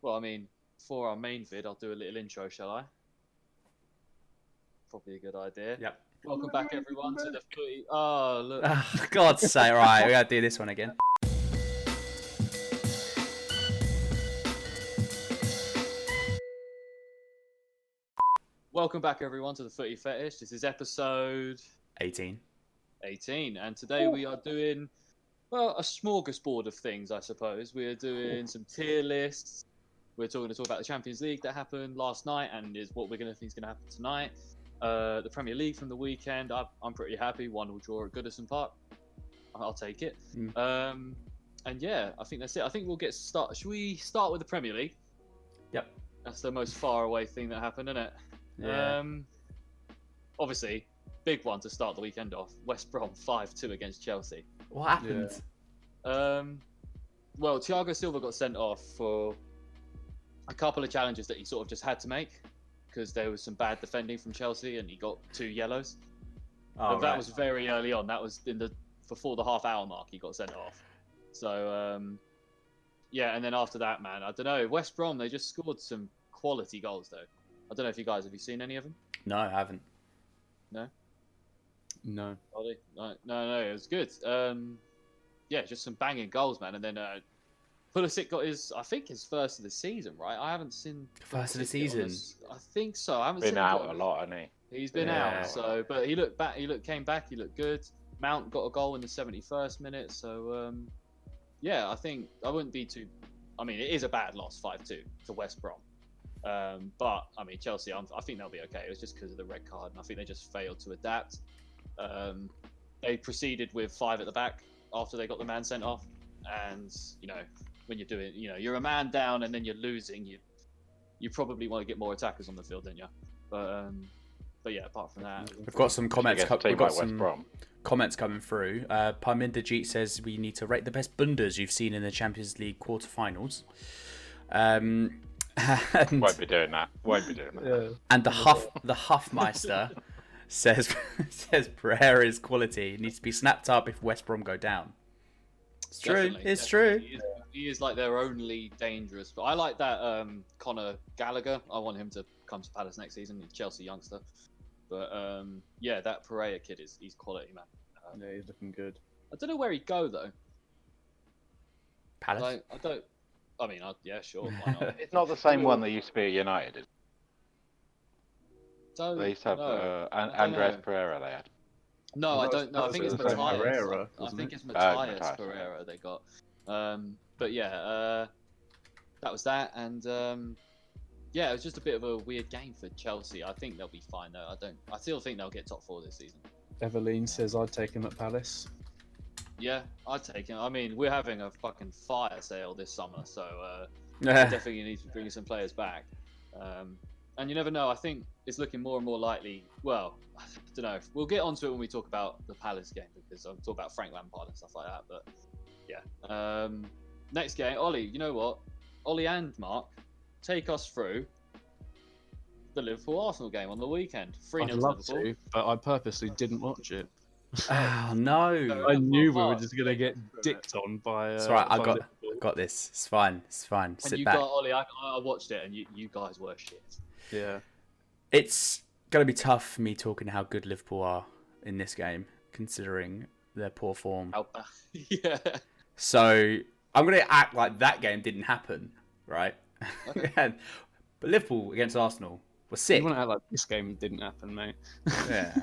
Well, I mean, for our main vid, I'll do a little intro, shall I? Probably a good idea. Yep. Welcome back, everyone, to the Footy. Oh, look. Oh, God's sake, right, we gotta do this one again. Welcome back, everyone, to the Footy Fetish. This is episode 18. 18, and today we are doing, well, a smorgasbord of things, I suppose. We're doing some tier lists. We're going to talk about the Champions League that happened last night and is what we're going to think is going to happen tonight. The Premier League from the weekend, I'm pretty happy. 1-1 draw at Goodison Park. I'll take it. And yeah, I think that's it. I think we'll get started. Should we start with the Premier League? Yep. That's the most far away thing that happened, isn't it? Yeah. Obviously, big one to start the weekend off. West Brom 5-2 against Chelsea. What happened? Yeah. Well, Thiago Silva got sent off for a couple of challenges that he sort of just had to make because there was some bad defending from Chelsea and he got 2 yellows. That was very early on. That was before the half-hour mark he got sent off. So, yeah, and then after that, man, I don't know. West Brom, they just scored some quality goals, though. I don't know if you guys, have you seen any of them? No, I haven't. No? No. No, it was good. Yeah, just some banging goals, man. And then Pulisic got his first of the season, right? I haven't seen First of the season? I think so. I haven't been seen out a lot, hasn't he? He's been out, so but he looked back. Came back. He looked good. Mount got a goal in the 71st minute. So yeah, I think I wouldn't be too. I mean, it is a bad loss, 5-2 to West Brom. But I mean, Chelsea, I think they'll be okay. It was just because of the red card, and I think they just failed to adapt. They proceeded with 5 at the back after they got the man sent off, and you know, when you're doing, you know, you're a man down and then you're losing, you probably want to get more attackers on the field, don't you? But yeah, apart from that, We've got some comments. We've got some West Brom. comments coming through. Parminderjeet says we need to rate the best blunders you've seen in the Champions League quarterfinals. And Won't be doing that. Yeah. And the Huffmeister says Pereira is quality. It needs to be snapped up if West Brom go down. It's true. definitely, It's definitely. true. He is like their only dangerous. But I like that Conor Gallagher. I want him to come to Palace next season. He's a Chelsea youngster. But yeah, that Pereira kid he's quality, man. Yeah, he's looking good. I don't know where he'd go though. Palace. Like, I don't. I mean, yeah, sure. Why not? It's not the same one that used to be at United. Is it? Don't They used to have know. Andres know. Pereira they had. No, I don't know. I think it's Matthias. Pereira, I think it's Matthias, Matthias Pereira they got. But yeah, that was that, and yeah, it was just a bit of a weird game for Chelsea. I think they'll be fine though. I still think they'll get top 4 this season. Eveline says I'd take him at Palace. Yeah, I'd take him. I mean, we're having a fucking fire sale this summer, so we Yeah. definitely need to bring some players back. And you never know. I think it's looking more and more likely. Well, I don't know. We'll get onto it when we talk about the Palace game because I'm talking about Frank Lampard and stuff like that. But yeah, next game, Ollie. You know what? Ollie and Mark, take us through the Liverpool-Arsenal game on the weekend. 3-0 I'd to love Liverpool. to, but I purposely didn't watch it. Oh no. I knew we were just gonna get dicked on by. It's right. I by got Liverpool. this. It's fine. It's fine. And Sit you back. got Ollie. I watched it, and you guys were shit. Yeah. It's gonna be tough for me talking how good Liverpool are in this game, considering their poor form. How bad? Yeah. So I'm gonna act like that game didn't happen, right? Okay. But Liverpool against Arsenal was sick. You want to act like this game didn't happen, mate? Yeah.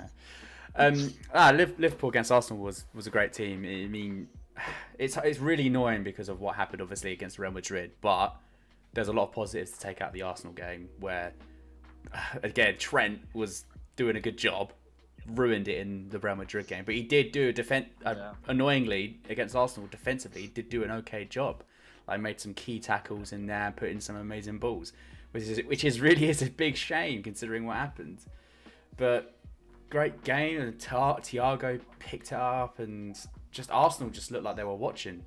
Liverpool against Arsenal was a great team. I mean, it's really annoying because of what happened, obviously, against Real Madrid. But there's a lot of positives to take out of the Arsenal game, where again Trent was doing a good job, ruined it in the Real Madrid game. But he did do annoyingly against Arsenal defensively. He did do an okay job. I made some key tackles in there, put in some amazing balls, which is really a big shame considering what happened. But great game, and Thiago picked it up, and just Arsenal just looked like they were watching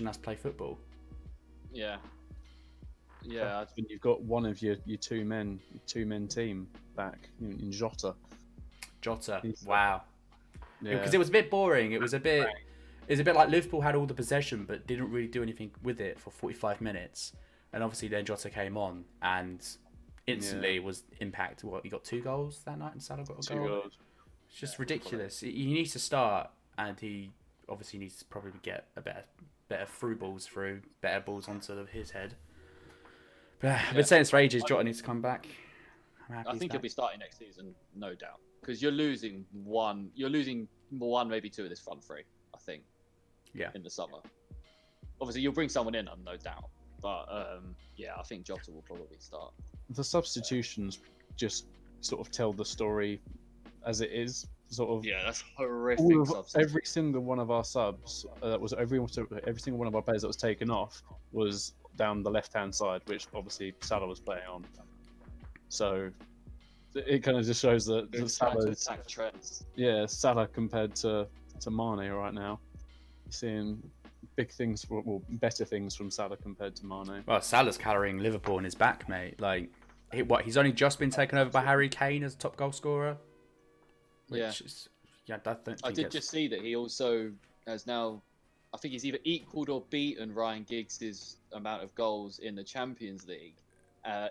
us play football. Yeah. Yeah. When you've got one of your two men team back in Jota. Wow. Yeah. Because it was a bit boring. It was a bit like Liverpool had all the possession but didn't really do anything with it for 45 minutes. and obviously then Jota came on and instantly was impact. What, he got 2 goals that night, and Salah got a 2 goal. goals. It's just ridiculous. He needs to start, and he obviously needs to probably get a better through balls through, better balls onto his head. But I've been saying this for ages. Jota needs to come back. I think he'll be starting next season, no doubt, because you're losing one, maybe 2 of this front 3. I think. Yeah. In the summer, obviously you'll bring someone in, no doubt, but I think Jota will probably start. The substitutions just sort of tell the story as it is. Sort of. Yeah, that's horrific. Every single one of our subs every single one of our players that was taken off was down the left-hand side, which obviously Salah was playing on. So it kind of just shows that Salah compared to Mane right now, you're seeing big things, better things from Salah compared to Mane. Well, Salah's carrying Liverpool on his back, mate. Like, he's only just been taken over by Harry Kane as top goal scorer. I did just see that he also has now, I think he's either equaled or beaten Ryan Giggs' amount of goals in the Champions League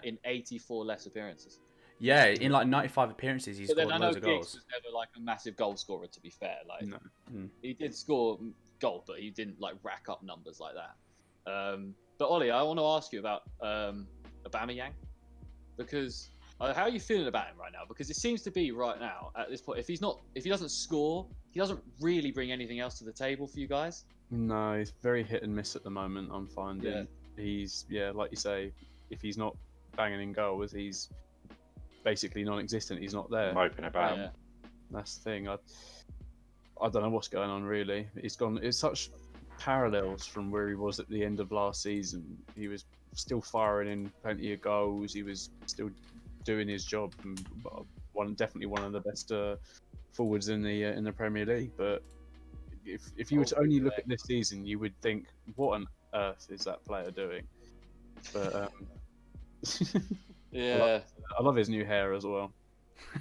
in 84 less appearances. Yeah, in like 95 appearances, he's scored loads of goals. Giggs was never like a massive goal scorer, to be fair. Like, no. He did score goals, but he didn't like rack up numbers like that. But Ollie, I want to ask you about Aubameyang, because how are you feeling about him right now? Because it seems to be right now at this point, if he doesn't score, he doesn't really bring anything else to the table for you guys. No, he's very hit and miss at the moment. I'm finding he's like you say, if he's not banging in goals, he's basically non-existent. He's not there. Moping about. Yeah. That's the thing. I don't know what's going on really. It's such parallels from where he was at the end of last season. He was still firing in plenty of goals. He was still doing his job, and definitely one of the best forwards in the Premier League. But if you were to only look at this season, you would think, what on earth is that player doing? But I love his new hair as well.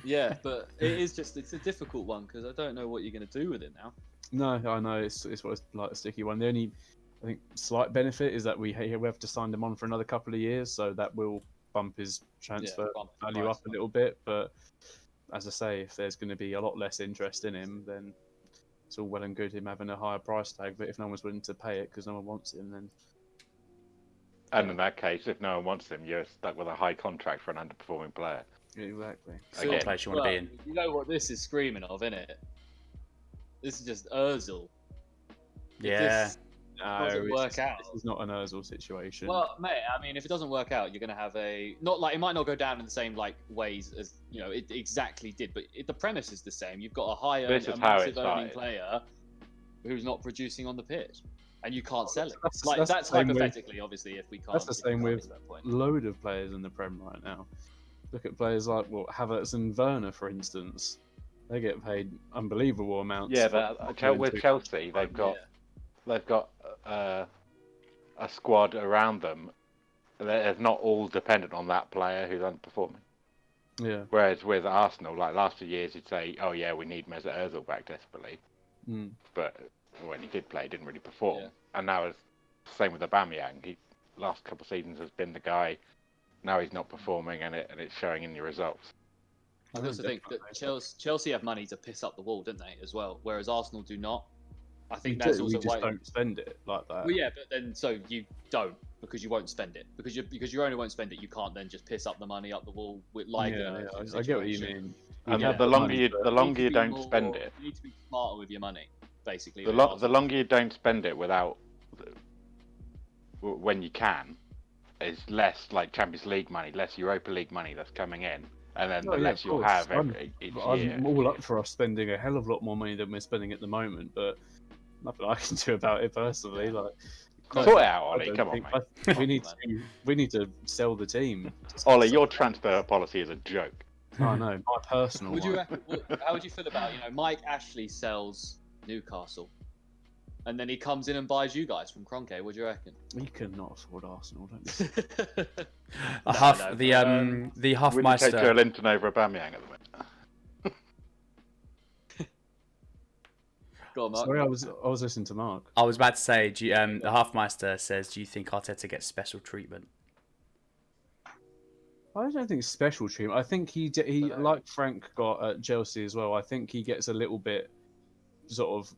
Yeah, but it's a difficult one because I don't know what you're going to do with it now. No, I know it's like a sticky one. The only, I think, slight benefit is that we have to sign him on for another couple of years, so that will bump his transfer value up a little bit. But as I say, if there's going to be a lot less interest in him, then it's all well and good him having a higher price tag. But if no one's willing to pay it because no one wants him, then. And in that case, if no one wants him, you're stuck with a high contract for an underperforming player. Exactly. It's not a place you want to be in. You know what this is screaming of, innit? This is just Ozil. Yeah. Doesn't work out. This is not an Ozil situation. Well, mate, I mean, if it doesn't work out, you're going to have it might not go down in the same ways as it exactly did, but the premise is the same. You've got a massive earning player who's not producing on the pitch, and you can't sell it. That's hypothetically, obviously, if we can't. That's the same with load of players in the Prem right now. Look at players like Havertz and Werner, for instance. They get paid unbelievable amounts. Yeah, but with Chelsea, they've got a squad around them. They're not all dependent on that player who's underperforming. Yeah. Whereas with Arsenal, like last few years, you'd say, "Oh yeah, we need Mesut Ozil back desperately," but when he did play, he didn't really perform. Yeah. And now it's the same with Aubameyang. He last couple of seasons has been the guy. Now he's not performing, and it's showing in your results. I also think that Chelsea have money to piss up the wall, don't they, as well? Whereas Arsenal do not. I think that's also why we just don't spend it like that. Well, yeah, but then so you don't because you won't spend it because you only won't spend it. You can't then just piss up the money up the wall with I get what you mean. And the longer you don't spend it, you need to be smarter with your money, basically. The longer you don't spend it when you can, is less like Champions League money, less Europa League money that's coming in, and then the less you'll have each year. I'm all up for us spending a hell of a lot more money than we're spending at the moment, but nothing I can do about it personally. Like, sort it out, Ollie. Come on, mate. We need to sell the team. Ollie, your transfer policy is a joke. I know, my personal. How would you feel about Mike Ashley sells Newcastle, and then he comes in and buys you guys from Kroenke? What do you reckon? We cannot afford Arsenal, don't we? The Hofmeister. Would you take Joelinton over Aubameyang at the moment? Go on, Mark. Sorry, I was listening to Mark. I was about to say, the Hofmeister says, do you think Arteta gets special treatment? I don't think special treatment. I think he like Frank got at Chelsea as well. I think he gets a little bit sort of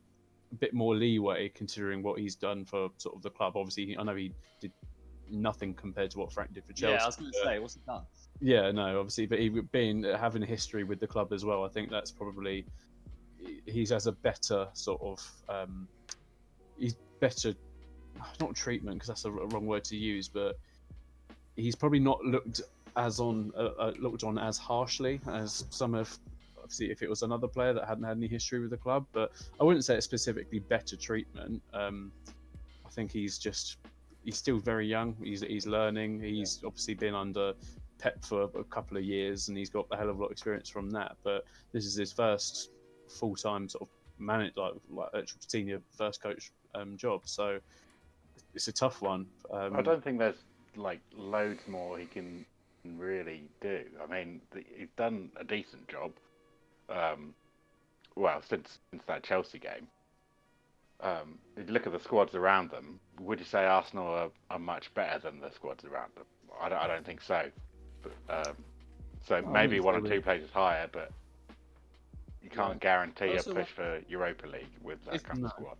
a bit more leeway considering what he's done for sort of the club. Obviously, I know he did nothing compared to what Frank did for Chelsea. Yeah, I was going to say, what's he done? Yeah, no, obviously, but he having a history with the club as well. I think that's probably he has a better sort of he's better, not treatment because that's a wrong word to use, but he's probably not looked on as harshly as some of. Obviously, if it was another player that hadn't had any history with the club, but I wouldn't say it's specifically better treatment. I think he's still very young. He's learning. He's obviously been under Pep for a couple of years, and he's got a hell of a lot of experience from that. But this is his first full-time sort of like actual senior first coach job. So it's a tough one. I don't think there's like loads more he can really do. I mean, he's done a decent job. Well, since that Chelsea game. If you look at the squads around them, would you say Arsenal are much better than the squads around them? I don't think so. But, so maybe one or two places higher, but you can't guarantee a push for Europa League with that kind of squad.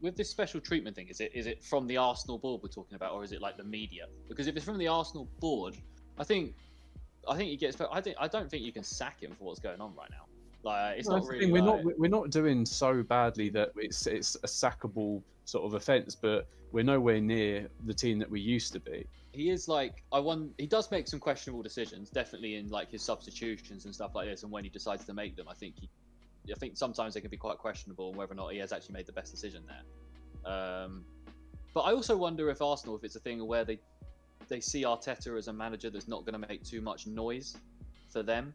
With this special treatment thing, is it from the Arsenal board we're talking about, or is it like the media? Because if it's from the Arsenal board, I think he gets. I don't think you can sack him for what's going on right now. Like, it's not really. We're not doing so badly that it's a sackable sort of offence, but we're nowhere near the team that we used to be. He is like he does make some questionable decisions, definitely in like his substitutions and stuff like this, and when he decides to make them, I think sometimes they can be quite questionable whether or not he has actually made the best decision there. But I also wonder if Arsenal, if it's a thing where they see Arteta as a manager that's not going to make too much noise for them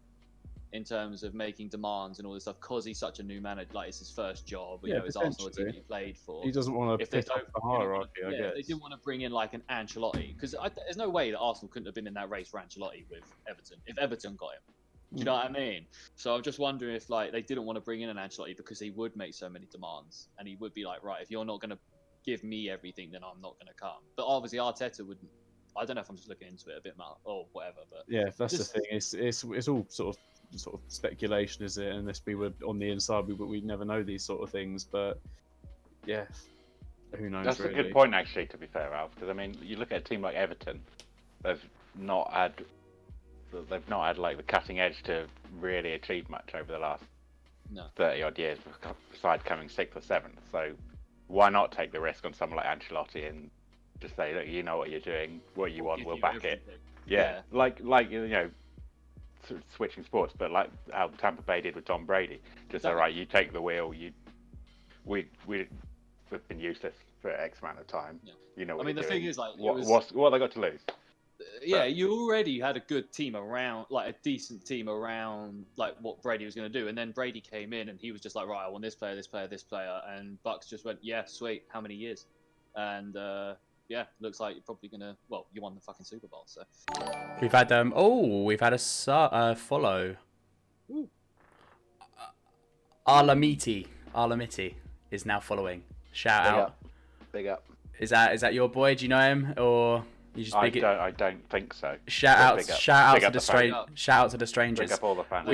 in terms of making demands and all this stuff, because he's such a new manager, like it's his first job, it's Arsenal, a team he played for. He doesn't want to pick up the hierarchy, I guess. They didn't want to bring in like an Ancelotti, because there's no way that Arsenal couldn't have been in that race for Ancelotti with Everton, if Everton got him. Do you know what I mean? So I'm just wondering if like they didn't want to bring in an Ancelotti because he would make so many demands, and he would be like, right, if you're not going to give me everything, then I'm not going to come. But obviously Arteta wouldn't. I don't know if I'm just looking into it a bit more or whatever, but yeah, that's the thing. It's all sort of speculation, is it? Unless we were on the inside, we'd never know these sort of things. But yeah, who knows? That's really. A good point, actually. To be fair, Alf, because I mean, you look at a team like Everton, they've not had like the cutting edge to really achieve much over the last 30 odd years, besides coming 6th or 7th. So why not take the risk on someone like Ancelotti and just say, look, you know what you're doing, what you want, we'll back it. Yeah, like you know, switching sports, but like how Tampa Bay did with Tom Brady. Just all right, you take the wheel. We've been useless for X amount of time. Yeah. You know what the thing is, like, what have they got to lose? Yeah, you already had a good team around, like a decent team around, like what Brady was going to do, and then Brady came in and he was just like, right, I want this player, this player, this player, and Bucks just went, yeah, sweet, how many years? And yeah, looks like you're probably gonna. Well, you won the fucking Super Bowl, so. We've had a follow. Alamiti is now following. Shout out. Big up. Is that your boy? Do you know him, or you just big? I don't think so. Shout out to the strangers. Big up all the fans.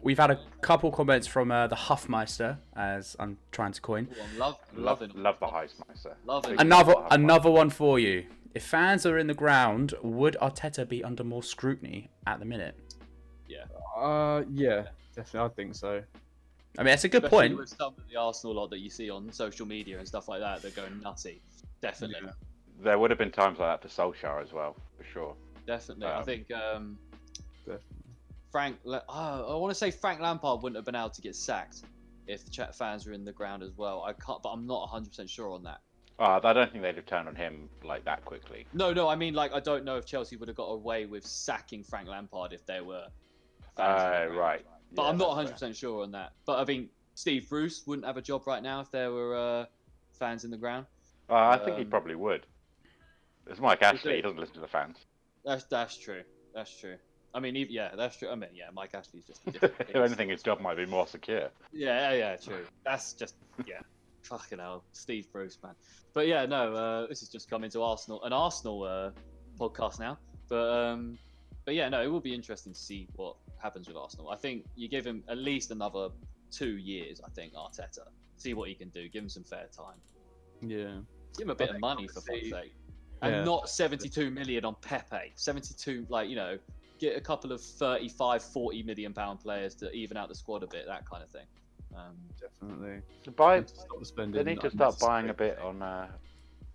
We've had a couple comments from the Huffmeister, as I'm trying to coin. Love the Huffmeister. Another one for you. If fans are in the ground, would Arteta be under more scrutiny at the minute? Yeah. Yeah, definitely. I think so. I mean, that's a good point. With some of the Arsenal lot that you see on social media and stuff like that, they're going nutty. Definitely. Yeah. There would have been times like that for Solskjaer as well, for sure. Definitely. I think I want to say Frank Lampard wouldn't have been able to get sacked if the chat fans were in the ground as well. But I'm not 100% sure on that. I don't think they'd have turned on him like that quickly. No, I mean, like, I don't know if Chelsea would have got away with sacking Frank Lampard if there were fans. Right. But yeah, I'm not 100% sure on that. But I think Steve Bruce wouldn't have a job right now if there were fans in the ground. I think he probably would. It's Mike Ashley. He doesn't listen to the fans. That's true. I mean, that's true. I mean, Mike Ashley's just a different if anything, his job might be more secure. Yeah, true. That's just, fucking hell. Steve Bruce, man. But yeah, no, this has just come into an Arsenal podcast now. But But yeah, no, it will be interesting to see what happens with Arsenal. I think you give him at least another 2 years. I think Arteta, see what he can do. Give him some fair time. Yeah. Give him a bit of money for fuck's sake, and not 72 million on Pepe. 72, like, you know, get a couple of 35, 40 million pound players to even out the squad a bit, that kind of thing. Definitely. They need to start buying a bit on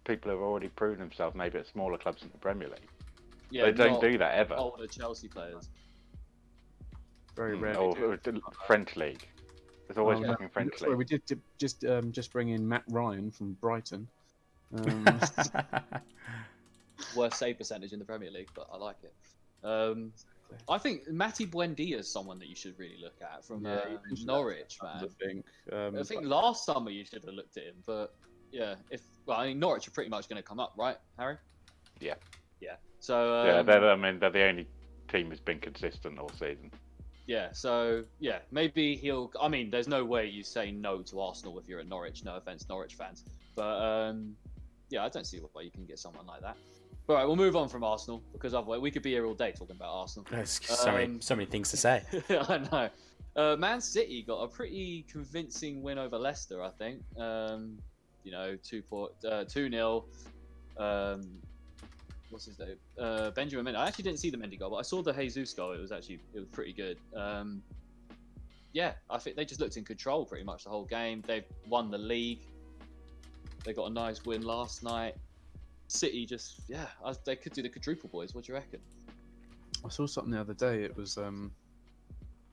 people who have already proven themselves, maybe at smaller clubs in the Premier League. Yeah, they don't do that ever. Older Chelsea players. Very rare. Or French league. There's always fucking French league. We did just bring in Matt Ryan from Brighton. Worst save percentage in the Premier League, but I like it. I think Matty Buendia is someone that you should really look at from Norwich, man. I think last summer you should have looked at him, but yeah, I mean Norwich are pretty much going to come up, right, Harry? Yeah. Yeah. So they're the only team who's been consistent all season. Yeah. So yeah, maybe he'll. I mean, there's no way you say no to Arsenal if you're at Norwich. No offense, Norwich fans, but yeah, I don't see why you can get someone like that. All right, we'll move on from Arsenal because otherwise we could be here all day talking about Arsenal. There's so many things to say. I know. Man City got a pretty convincing win over Leicester, I think. 2-0. What's his name? Benjamin Mendy. I actually didn't see the Mendy goal, but I saw the Jesus goal. It was pretty good. Yeah, I think they just looked in control pretty much the whole game. They've won the league. They got a nice win last night. City they could do the quadruple, boys. What do you reckon? I saw something the other day. It was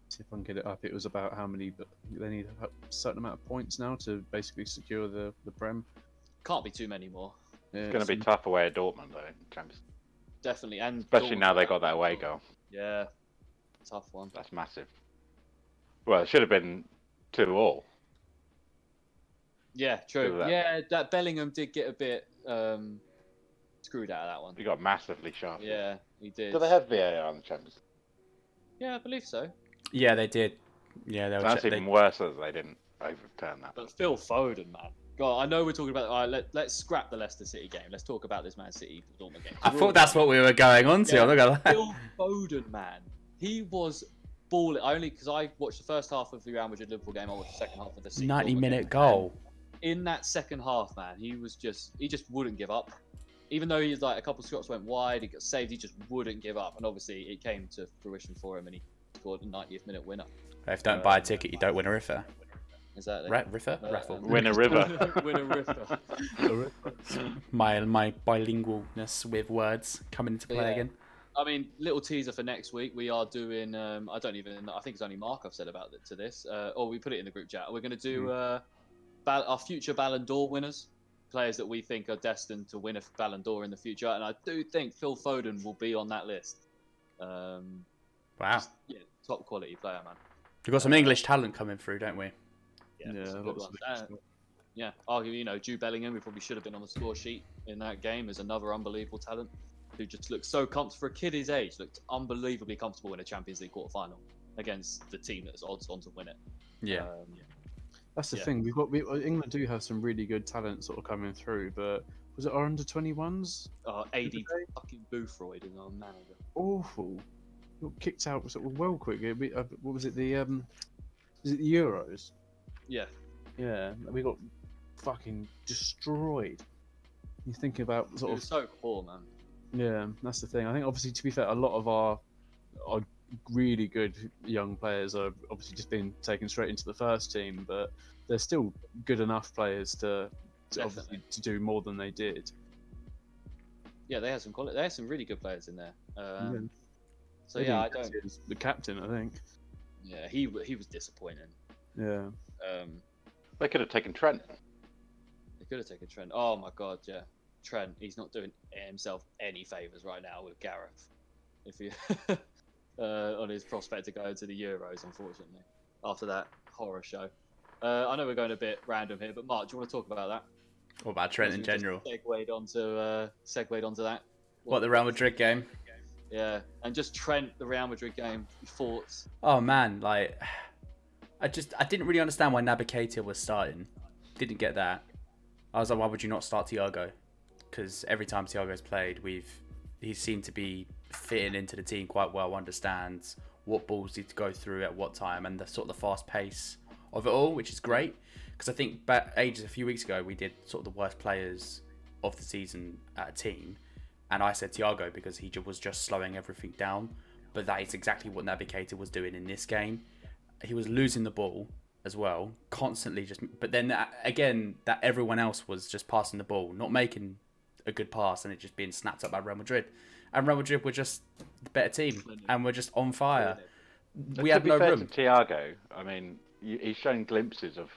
see if I can get it up. It was about how many they need a certain amount of points now to basically secure the Prem. Can't be too many more. Yeah, it's going to be tough away at Dortmund though, Champions. Definitely, and especially now they got that away goal. Yeah, tough one. That's massive. Well, it should have been 2-2. Yeah, true. Yeah, that Bellingham did get a bit screwed out of that one. He got massively sharp. Yeah, he did. Do they have VAR on the Champions? Yeah, I believe so. Yeah, they did. Yeah, that's even worse that they didn't overturn that. But Phil Foden, man. God, I know we're talking about. Let's scrap the Leicester City game. Let's talk about this Man City Dortmund game. I thought that's what we were going on to. Yeah, I'm not gonna lie. Phil Foden, man, he was balling. Only because I watched the first half of the Real Madrid Liverpool game. I watched the second half of the 90-minute goal. In that second half, man, he just wouldn't give up. Even though he's like a couple of shots went wide, he got saved. He just wouldn't give up, and obviously it came to fruition for him, and he scored a 90th minute winner. If you don't buy a ticket, you don't win a riffer. Exactly. Raffle. Win a river. Win a riffer. my bilingualness with words coming into play again. I mean, little teaser for next week. We are doing. I think it's only Mark I've said about it to this. Or we put it in the group chat. We're going to do our future Ballon d'Or winners, players that we think are destined to win a Ballon d'Or in the future, and I do think Phil Foden will be on that list. Wow. Top quality player, man. We've got some English talent coming through, don't we? Yeah, arguably, Jude Bellingham, who probably should have been on the score sheet in that game, is another unbelievable talent who just looks so comfortable. For a kid his age, looked unbelievably comfortable in a Champions League quarter-final against the team that's odds on to win it. Yeah. That's the thing. England do have some really good talent sort of coming through, but was it our under-21s? AD fucking Boothroyd is our manager. Awful. Got kicked out sort of well quick. What was it? Was it the Euros? Yeah. Yeah. We got fucking destroyed. You're thinking about sort of so poor, man. Yeah, that's the thing. I think obviously, to be fair, a lot of our really good young players are obviously just being taken straight into the first team, but they're still good enough players to do more than they did. Yeah, they had some quality. They had some really good players in there. So I don't. The captain, I think. Yeah, he was disappointing. Yeah. They could have taken Trent. They could have taken Trent. Oh my God, yeah. Trent, he's not doing himself any favours right now with Gareth. If he on his prospect to go to the Euros, unfortunately, after that horror show. I know we're going a bit random here, but Mark, do you want to talk about that? What about Trent in general? Segued onto that. What, the Real Madrid game? Yeah, and just Trent, the Real Madrid game, thoughts? Oh man, like I didn't really understand why Naby Keita was starting. Didn't get that. I was like, why would you not start Thiago? Because every time Thiago's played, he seemed to be fitting into the team quite well, understands what balls need to go through at what time, and the sort of the fast pace of it all, which is great. Because I think a few weeks ago, we did sort of the worst players of the season at a team, and I said Thiago because he was just slowing everything down. But that is exactly what Navigator was doing in this game. He was losing the ball as well, constantly but then again, that everyone else was just passing the ball, not making a good pass, and it just being snapped up by Real Madrid. And Real Madrid were just the better team, and we're just on fire. We had no room. To Thiago, I mean, he's shown glimpses of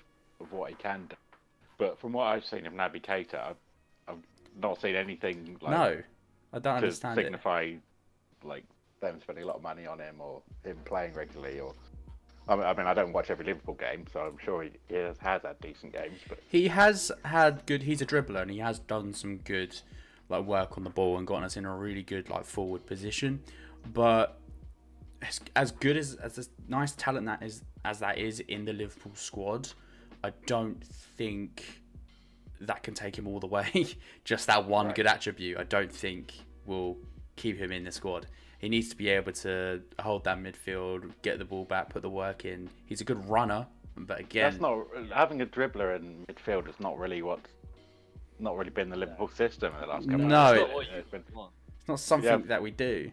what he can do. But from what I've seen of Naby Keita, I've not seen anything like no, I don't understand to signify like them spending a lot of money on him or him playing regularly. Or I mean, I don't watch every Liverpool game, so I'm sure he has had decent games. But he has had good. He's a dribbler, and he has done some good like work on the ball and gotten us in a really good like forward position. But as good as a nice talent as that is in the Liverpool squad, I don't think that can take him all the way. Just that one good attribute, I don't think will keep him in the squad. He needs to be able to hold that midfield, get the ball back, put the work in. He's a good runner, but again, that's not having a dribbler in midfield is not really been the Liverpool system in the last couple of years. It's not something that we do.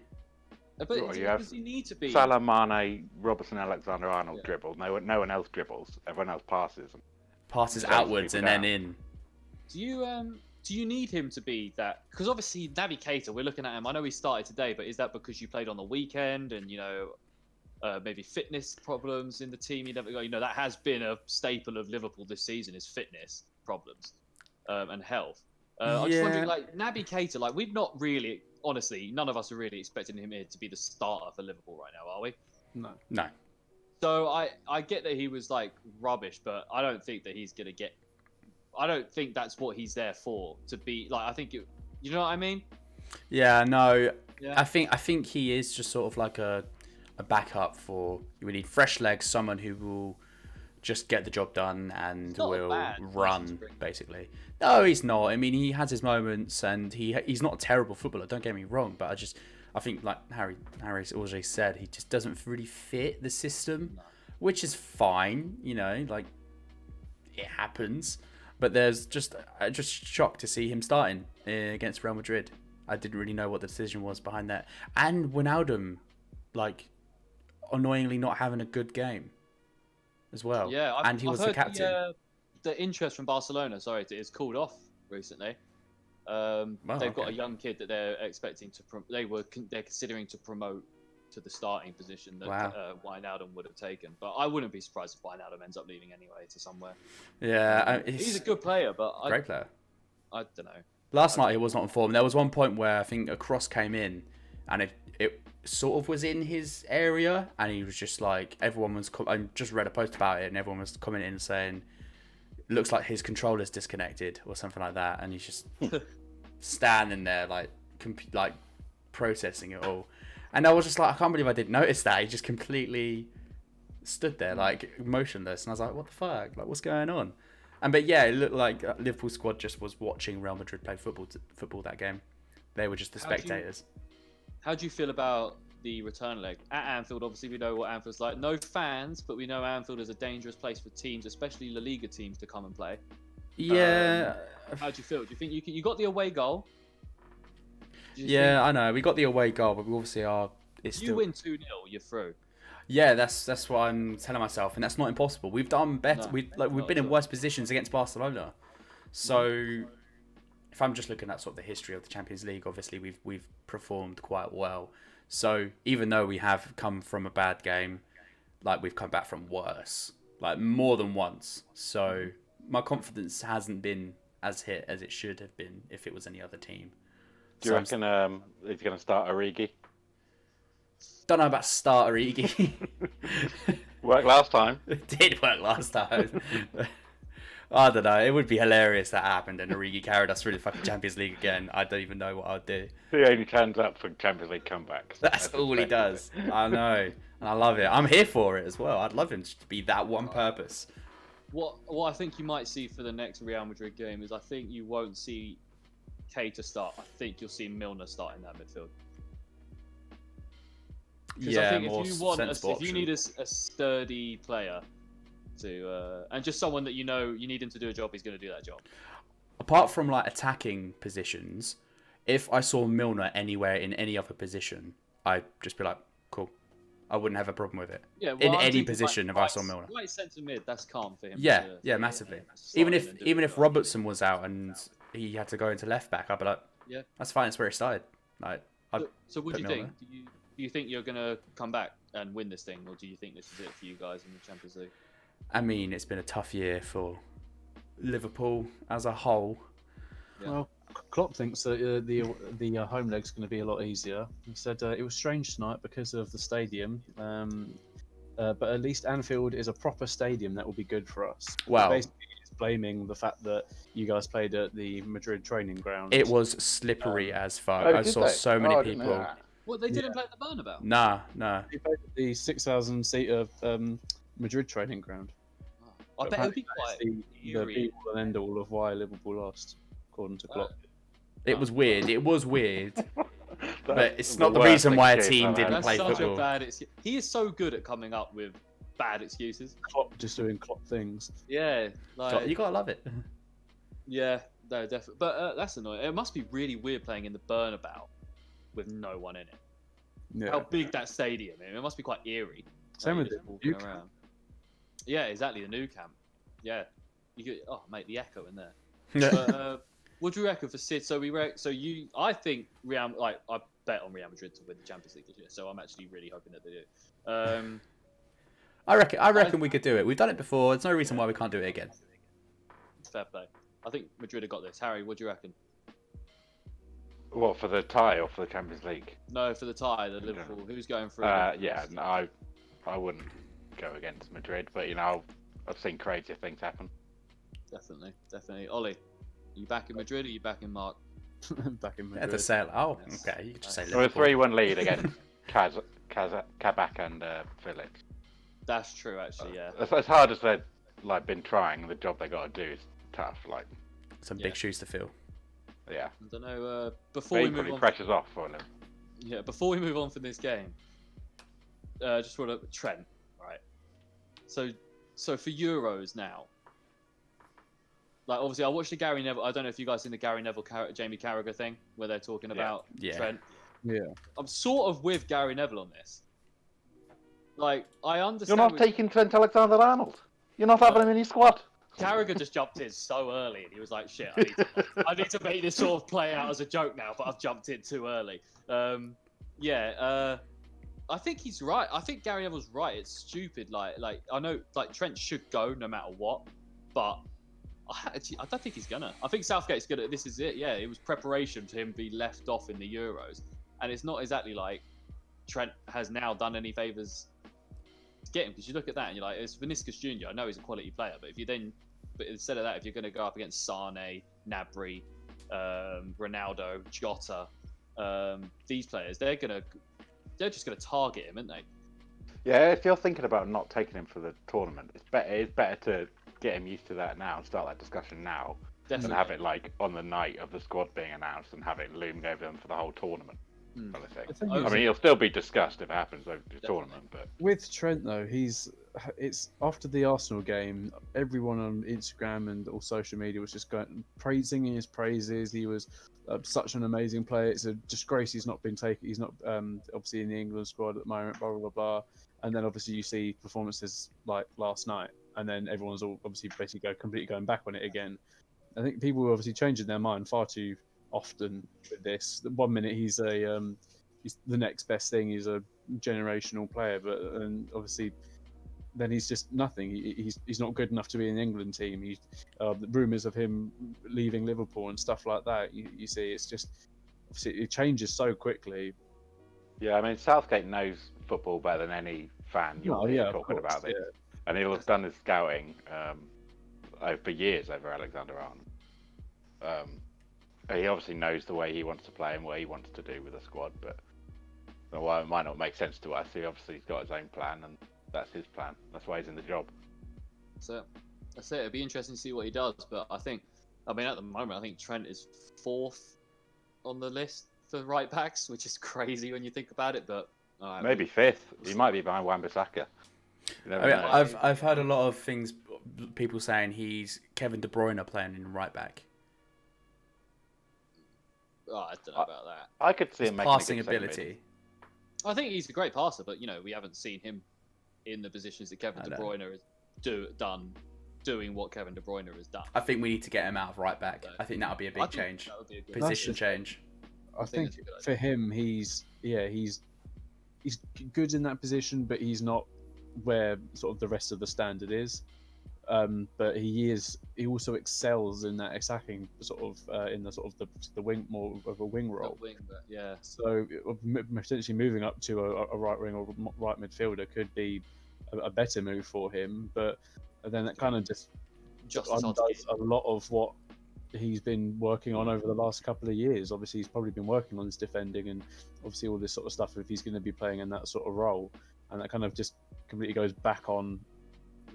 But does he need to be? Salah, Mane, Robertson, Alexander-Arnold dribble. No one else dribbles. Everyone else passes. Passes outwards and then in. Do you need him to be that? Because obviously Naby Keita, we're looking at him. I know he started today, but is that because you played on the weekend and maybe fitness problems in the team? You never got. That has been a staple of Liverpool this season is fitness problems and health. I'm just wondering, like Naby Keita, like we've not really. Honestly, none of us are really expecting him here to be the starter for Liverpool right now, are we? No. So I get that he was like rubbish, but I don't think that he's gonna get. I don't think that's what he's there for. To be like, I think you know what I mean? Yeah, no. Yeah. I think he is just sort of like a backup for. We need fresh legs, someone who will just get the job done and will run, basically. No, he's not. I mean, he has his moments, and he's not a terrible footballer. Don't get me wrong, but I think like Harry's already said, he just doesn't really fit the system, which is fine. Like it happens. But there's just shocked to see him starting against Real Madrid. I didn't really know what the decision was behind that, and Wijnaldum, like annoyingly not having a good game as well. Yeah, and he was the captain. The interest from Barcelona, is called off recently. They've got a young kid that they're expecting to. They're considering to promote to the starting position that Wijnaldum would have taken. But I wouldn't be surprised if Wijnaldum ends up leaving anyway to somewhere. Yeah, he's a good player, but great player. I don't know. Last night he was not in form. There was one point where I think a cross came in, and it sort of was in his area, and he was just like everyone was. I just read a post about it, and everyone was commenting and saying, "Looks like his controller's disconnected" or something like that, and he's just standing there like processing it all. And I was just like, I can't believe I didn't notice that. He just completely stood there like motionless, and I was like, what the fuck? Like, what's going on? But yeah, it looked like Liverpool squad just was watching Real Madrid play football that game. They were just the spectators. How do you feel about the return leg at Anfield? Obviously, we know what Anfield's like. No fans, but we know Anfield is a dangerous place for teams, especially La Liga teams, to come and play. Yeah. How do you feel? Do you think you got the away goal? Yeah, I know. We got the away goal, but we obviously are. You win 2-0, you're through. Yeah, that's what I'm telling myself, and that's not impossible. We've done better. No, we've been in worse positions against Barcelona. So, if I'm just looking at sort of the history of the Champions League, obviously we've performed quite well. So even though we have come from a bad game, like we've come back from worse, like more than once. So my confidence hasn't been as hit as it should have been if it was any other team. Do you reckon he's going to start Origi? Don't know about start Origi. Worked last time. It did work last time. I don't know. It would be hilarious that happened and Origi carried us through the fucking Champions League again. I don't even know what I'd do. He only turns up for Champions League comebacks. That's all he does. I know. And I love it. I'm here for it as well. I'd love him to be that one purpose. What I think you might see for the next Real Madrid game is I think you won't see Keita start. I think you'll see Milner start in that midfield. Because I think if you need a sturdy player to, and just someone that you need him to do a job, he's going to do that job. Apart from like attacking positions, if I saw Milner anywhere in any other position, I'd just be like, cool. I wouldn't have a problem with it. Yeah, in any position, if I saw Milner. Right centre mid, that's calm for him. Yeah, massively. Even if Robertson was out and he had to go into left back, I'd be like, yeah, that's fine. It's where it started. Like, so what do you think? Do you think you're gonna come back and win this thing, or do you think this is it for you guys in the Champions League? I mean, it's been a tough year for Liverpool as a whole. Yeah. Well, Klopp thinks that the home leg's going to be a lot easier. He said it was strange tonight because of the stadium, but at least Anfield is a proper stadium that will be good for us. Wow. Basically, he's blaming the fact that you guys played at the Madrid training ground. It was slippery as fuck. I saw so many people. Well, they didn't play at the Bernabeu. Nah. They played at the 6,000 seater Madrid training ground. I bet it would be quite the be-all and end-all of why Liverpool lost, according to Klopp. It was weird. But it's not the reason why a team didn't play football. He is so good at coming up with bad excuses. Klopp just doing Klopp things. Yeah, like, you gotta love it. Yeah, no, definitely. But that's annoying. It must be really weird playing in the Bernabeu with no one in it. Yeah. How big that stadium is. It must be quite eerie. Same with walking around. Yeah, exactly. The new camp. Yeah, you could. Oh, mate, the echo in there. But, what do you reckon for City? I think Real. Like, I bet on Real Madrid to win the Champions League this year. So I'm actually really hoping that they do. I reckon we could do it. We've done it before. There's no reason why we can't do it again. Fair play. I think Madrid have got this. Harry, what do you reckon? What, for the tie or for the Champions League? No, for the tie, the Liverpool. Who's going through? Yeah, no, I wouldn't go against Madrid, but I've seen crazier things happen. Definitely. Ollie, are you back in Madrid or are you back in Mark? Back in Madrid. At the sale. Oh, yes. Okay. You could just say Liverpool. We're 3-1 lead against Kabak and Felix. That's true, actually. Yeah. As hard as they've been trying, the job they got to do is tough. Some big shoes to fill. Yeah. I don't know. Before we move on, pressure's off for them. Yeah. Before we move on from this game, just want to Trent, right? So for Euros now, obviously I watched the Gary Neville. I don't know if you guys seen the Gary Neville Jamie Carragher thing where they're talking about Trent. Yeah. I'm sort of with Gary Neville on this. I understand. You're not taking Trent Alexander-Arnold. You're not having him in your squad. Carragher just jumped in so early, and he was like, "Shit, I need to make this sort of play out as a joke now." But I've jumped in too early. I think he's right. I think Gary Neville's right. It's stupid. I know, Trent should go no matter what, but I don't think he's gonna. I think Southgate's gonna. This is it. Yeah, it was preparation to him be left off in the Euros, and it's not exactly like Trent has now done any favours to get him, because you look at that and you're like, it's Vinicius Jr. I know he's a quality player, but instead of that, if you're going to go up against Sane, Gnabry, Ronaldo, Jota, these players, they're just going to target him, aren't they? Yeah, if you're thinking about not taking him for the tournament, it's better to get him used to that now and start that discussion now. Definitely. Than have it on the night of the squad being announced and have it looming over them for the whole tournament. I mean, he'll still be discussed if it happens over the tournament, but with Trent though, it's after the Arsenal game, everyone on Instagram and all social media was just praising his praises. He was such an amazing player. It's a disgrace he's not been taken. He's not obviously in the England squad at the moment. Blah blah blah. And then obviously you see performances like last night, and then everyone's all obviously basically completely going back on it again. I think people are obviously changing their mind far too often with this. 1 minute he's the next best thing. He's a generational player, but obviously then he's just nothing. He's not good enough to be in the England team. The rumours of him leaving Liverpool and stuff like that. You see, it's just obviously it changes so quickly. Yeah, I mean Southgate knows football better than any fan you'll be talking about this, and he'll have done his scouting for years over Alexander-Arnold. He obviously knows the way he wants to play and what he wants to do with the squad, but while it might not make sense to us, he's got his own plan, and that's his plan. That's why he's in the job. So that's it. It'd be interesting to see what he does, but at the moment, I think Trent is 4th on the list for right backs, which is crazy when you think about it, but Maybe 5th. He might be behind Wan-Bissaka. I've heard a lot of things. People saying he's Kevin De Bruyne playing in right back. Oh, I don't know about that. I could see him making passing a good ability. I think he's a great passer, but we haven't seen him in the positions that Kevin De Bruyne has doing what Kevin De Bruyne has done. I think we need to get him out of right back. I think that would be a big change. That would be a good position change. I think for him, he's good in that position, but he's not where sort of the rest of the standard is. But he also excels in that attacking sort of in the sort of the wing, more of a wing role. Yeah. So potentially moving up to a right wing or right midfielder could be a better move for him. But then that kind of just undoes a lot of what he's been working on over the last couple of years. Obviously, he's probably been working on his defending and obviously all this sort of stuff if he's going to be playing in that sort of role, and that kind of just completely goes back on,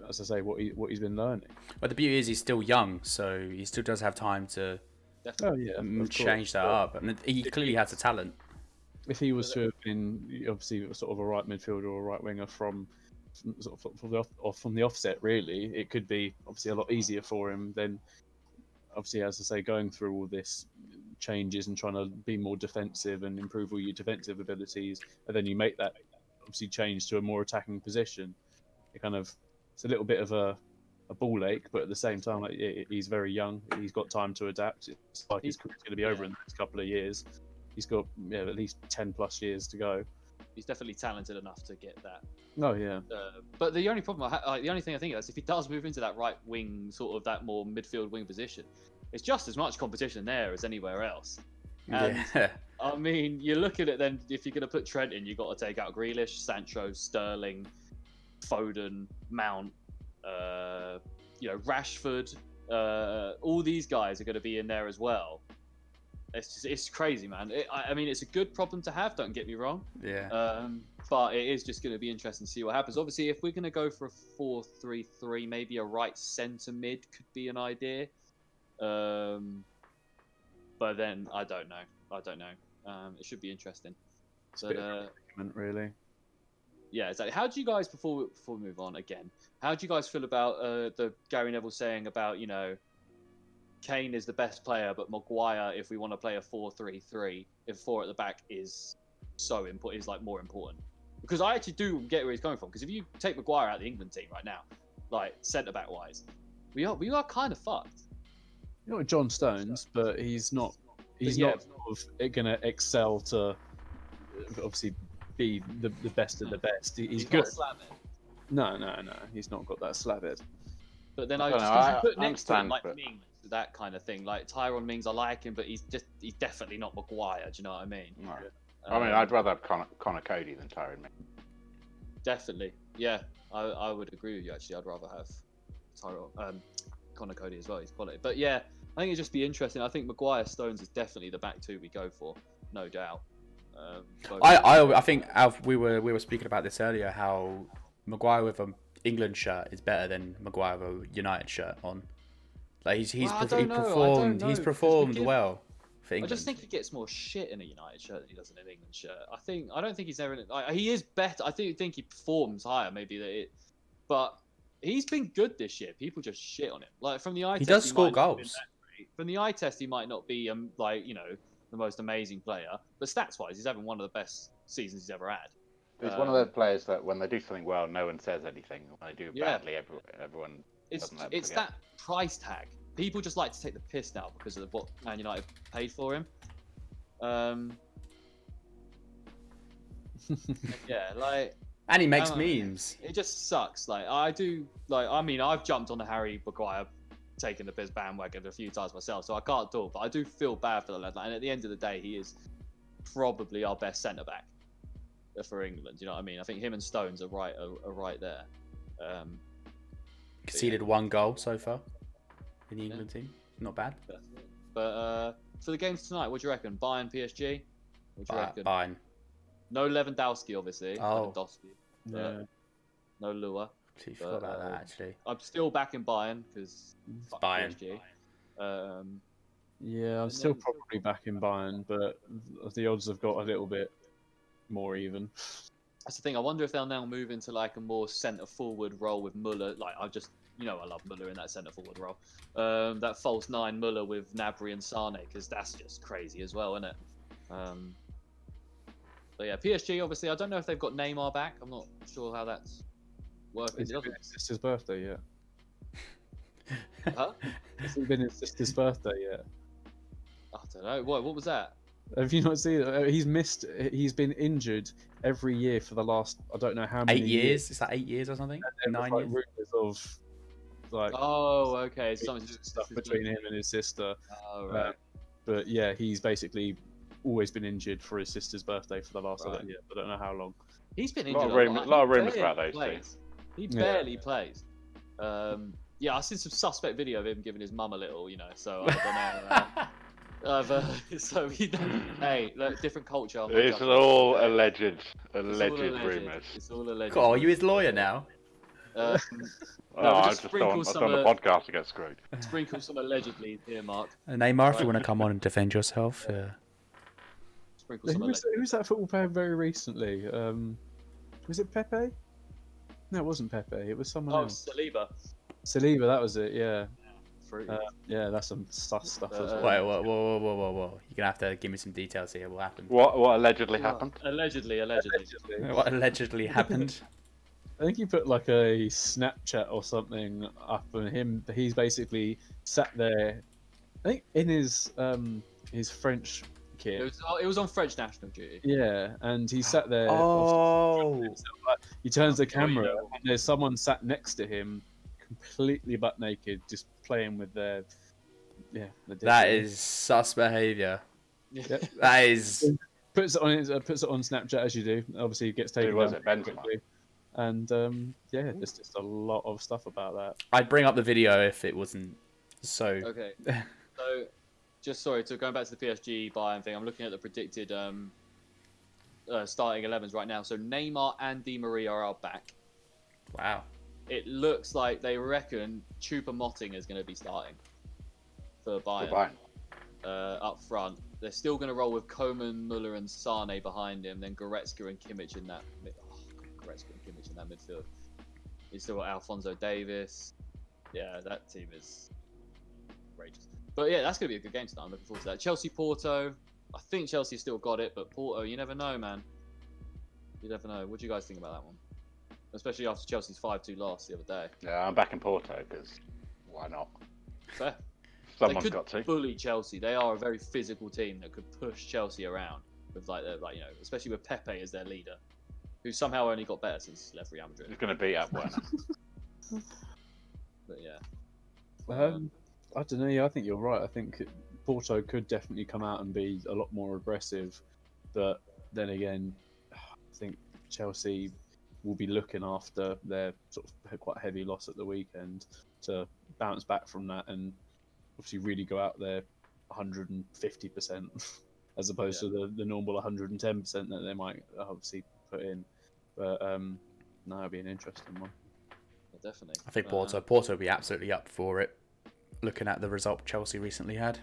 as I say, what he's been learning. But the beauty is he's still young, so he still does have time to change that up. And he clearly has the talent. If he was to have been obviously sort of a right midfielder or a right winger from the offset, really, it could be obviously a lot easier for him than obviously, as I say, going through all this changes and trying to be more defensive and improve all your defensive abilities, and then you make that obviously change to a more attacking position. It's a little bit of a ball ache, but at the same time, he's very young. He's got time to adapt. It's like he's going to be over in the next couple of years. He's got at least 10+ years to go. He's definitely talented enough to get that. Oh yeah. But the only problem, the only thing I think is if he does move into that right wing, sort of that more midfield wing position, it's just as much competition there as anywhere else. And, I mean, you look at it then. If you're going to put Trent in, you've got to take out Grealish, Sancho, Sterling, Foden, Mount, Rashford. All these guys are going to be in there as well. It's crazy, man. I mean, it's a good problem to have. Don't get me wrong. Yeah. But it is just going to be interesting to see what happens. Obviously, if we're going to go for a 4-3-3, maybe a right centre mid could be an idea. But then I don't know. It should be interesting. But really. Yeah, exactly. How do you guys, before we move on again, how do you guys feel about the Gary Neville saying about Kane is the best player, but Maguire, if we want to play a 4-3-3, if 4 at the back is so important, is like more important. Because I actually do get where he's coming from. Because if you take Maguire out of the England team right now, like centre back wise, we are kind of fucked. You're not John Stones, but he's not sort of going to excel to obviously be the best of the best. He's good. No, he's not got that slab head. But then I put next to him like Mings, that kind of thing. Like Tyrone Mings, I like him, but he's definitely not Maguire. Do you know what I mean? No. I mean, I'd rather have Connor Cody than Tyrone Mings. Definitely, yeah. I would agree with you. Actually, I'd rather have Connor Cody as well. He's quality, but yeah, I think it'd just be interesting. I think Maguire Stones is definitely the back two we go for, no doubt. I think Alf, we were speaking about this earlier. How Maguire with an England shirt is better than Maguire with a United shirt on. Like he's performed well for England. I just think he gets more shit in a United shirt than he does in an England shirt. I don't think he's ever. He is better. I think he performs higher, but he's been good this year. People just shit on him. Like from the eye test, he does score goals. From the eye test, he might not be the most amazing player, but stats wise, he's having one of the best seasons he's ever had. He's one of those players that when they do something well, no one says anything. When they do badly, everyone. It's that price tag. People just like to take the piss now because of what Man United paid for him. And he makes memes. It just sucks. I've jumped on the Harry Maguire taking the piss bandwagon a few times myself, so I can't talk, but I do feel bad for the lad. And at the end of the day, he is probably our best centre back for England. You know what I mean? I think him and Stones are right there. Conceded one goal so far in the England team. Not bad. But for the games tonight, what do you reckon? Bayern PSG? What do you reckon? Bayern. No Lewandowski, obviously. Oh. No Lua. Completely forgot about that, actually. I'm still back in Bayern because Bayern. PSG. I'm still probably back in Bayern, but the odds have got a little bit more even. That's the thing. I wonder if they'll now move into like a more centre forward role with Muller. Like I love Muller in that centre forward role. That false 9 Muller with Gnabry and Sane, because that's just crazy as well, isn't it? But yeah, PSG obviously. I don't know if they've got Neymar back. I'm not sure how that's working. It's been his sister's birthday yet. Huh? Has it been his sister's birthday yet? I don't know. What was that? Have you not seen it? He's been injured every year for the last, I don't know how many 8 years. Is that 8 years or something? And 9 like years. rumors of like Oh, okay. Something stuff between him and his sister. Oh, right. But yeah, he's basically always been injured for his sister's birthday for the last Right. year. I don't know how long. He's been A injured. lot of rumours He about barely those two. plays. He barely plays. Yeah, I've seen some suspect video of him giving his mum a little, so I don't know. So hey, look, different culture. I'm not It's judging. all alleged alleged. rumours. It's all alleged. God, are you his lawyer now? No, Oh, I just just sprinkle on the some, podcast to get screwed. Sprinkle some allegedly here, Mark. Neymar, if you want to come on and defend yourself. Sprinkle some Who was that football player very recently? Was it Pepe? No, it wasn't Pepe. It was someone else. Saliba. Saliba, that was it. Yeah. Fruity. Yeah, that's some sus stuff as well. Wait, whoa. You're gonna have to give me some details here. What happened? What allegedly happened? Allegedly. What allegedly happened? I think he put like a Snapchat or something up, and he's basically sat there. I think in his French kit. It was on French national duty. Yeah, and he sat there. Oh, He turns the camera, and there's someone sat next to him, completely butt naked, just playing with their. Yeah, that is sus behaviour. Yeah. That is. Puts it on Snapchat as you do. Obviously, it gets taken Who was down it? Benzema? quickly. And yeah, there's just a lot of stuff about that. I'd bring up the video if it wasn't so. Okay. So, going back to the PSG Bayern thing, I'm looking at the predicted starting 11s right now. So Neymar and Di Maria are back. Wow. It looks like they reckon Choupo-Moting is going to be starting for Bayern. Up front. They're still going to roll with Coman, Muller, and Sane behind him. Then Goretzka and Kimmich in that. In that midfield. You still got Alphonso Davis. Yeah, that team is outrageous. But yeah, that's going to be a good game tonight. I'm looking forward to that. Chelsea Porto. I think Chelsea still got it, but Porto, you never know, man. You never know. What do you guys think about that one? Especially after Chelsea's 5-2 loss the other day. Yeah, I'm back in Porto because why not? Fair. Someone's got to. Bully Chelsea. They are a very physical team that could push Chelsea around with especially with Pepe as their leader, who somehow only got better since he left Real Madrid. He's going to beat up Werner. But yeah. I don't know. Yeah, I think you're right. I think Porto could definitely come out and be a lot more aggressive, but then again, I think Chelsea will be looking after their sort of quite heavy loss at the weekend to bounce back from that and obviously really go out there 150% as opposed to the normal 110% that they might obviously put in. But no, it'll be an interesting one. Yeah, definitely. I think Porto will be absolutely up for it. Looking at the result Chelsea recently had.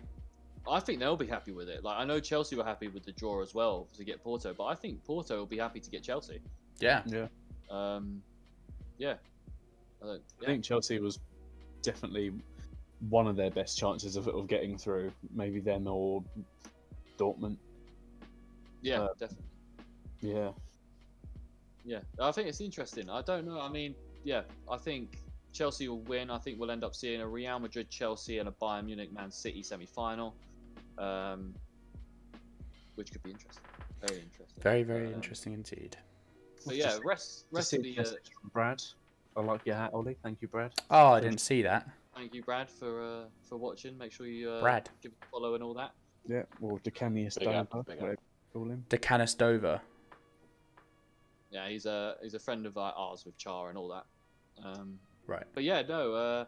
I think they'll be happy with it. Like I know Chelsea were happy with the draw as well to get Porto, but I think Porto will be happy to get Chelsea. Yeah. Yeah. Yeah. I think Chelsea was definitely one of their best chances of getting through. Maybe them or Dortmund. Yeah, definitely. Yeah. Yeah, I think it's interesting. I don't know. I mean, yeah, I think Chelsea will win. I think we'll end up seeing a Real Madrid, Chelsea, and a Bayern Munich, Man City semi-final, which could be interesting. Very interesting. Very, very interesting indeed. So yeah, rest of the. From Brad, I like your hat, Ollie. Thank you, Brad. Oh, I didn't see that. Thank you, Brad, for watching. Make sure you Brad. give a follow and all that. Yeah, or Decanius Big up, Dover, big up. whatever you call him. Decanus Dover. Yeah, he's a friend of ours with Char and all that. Right. But yeah, no,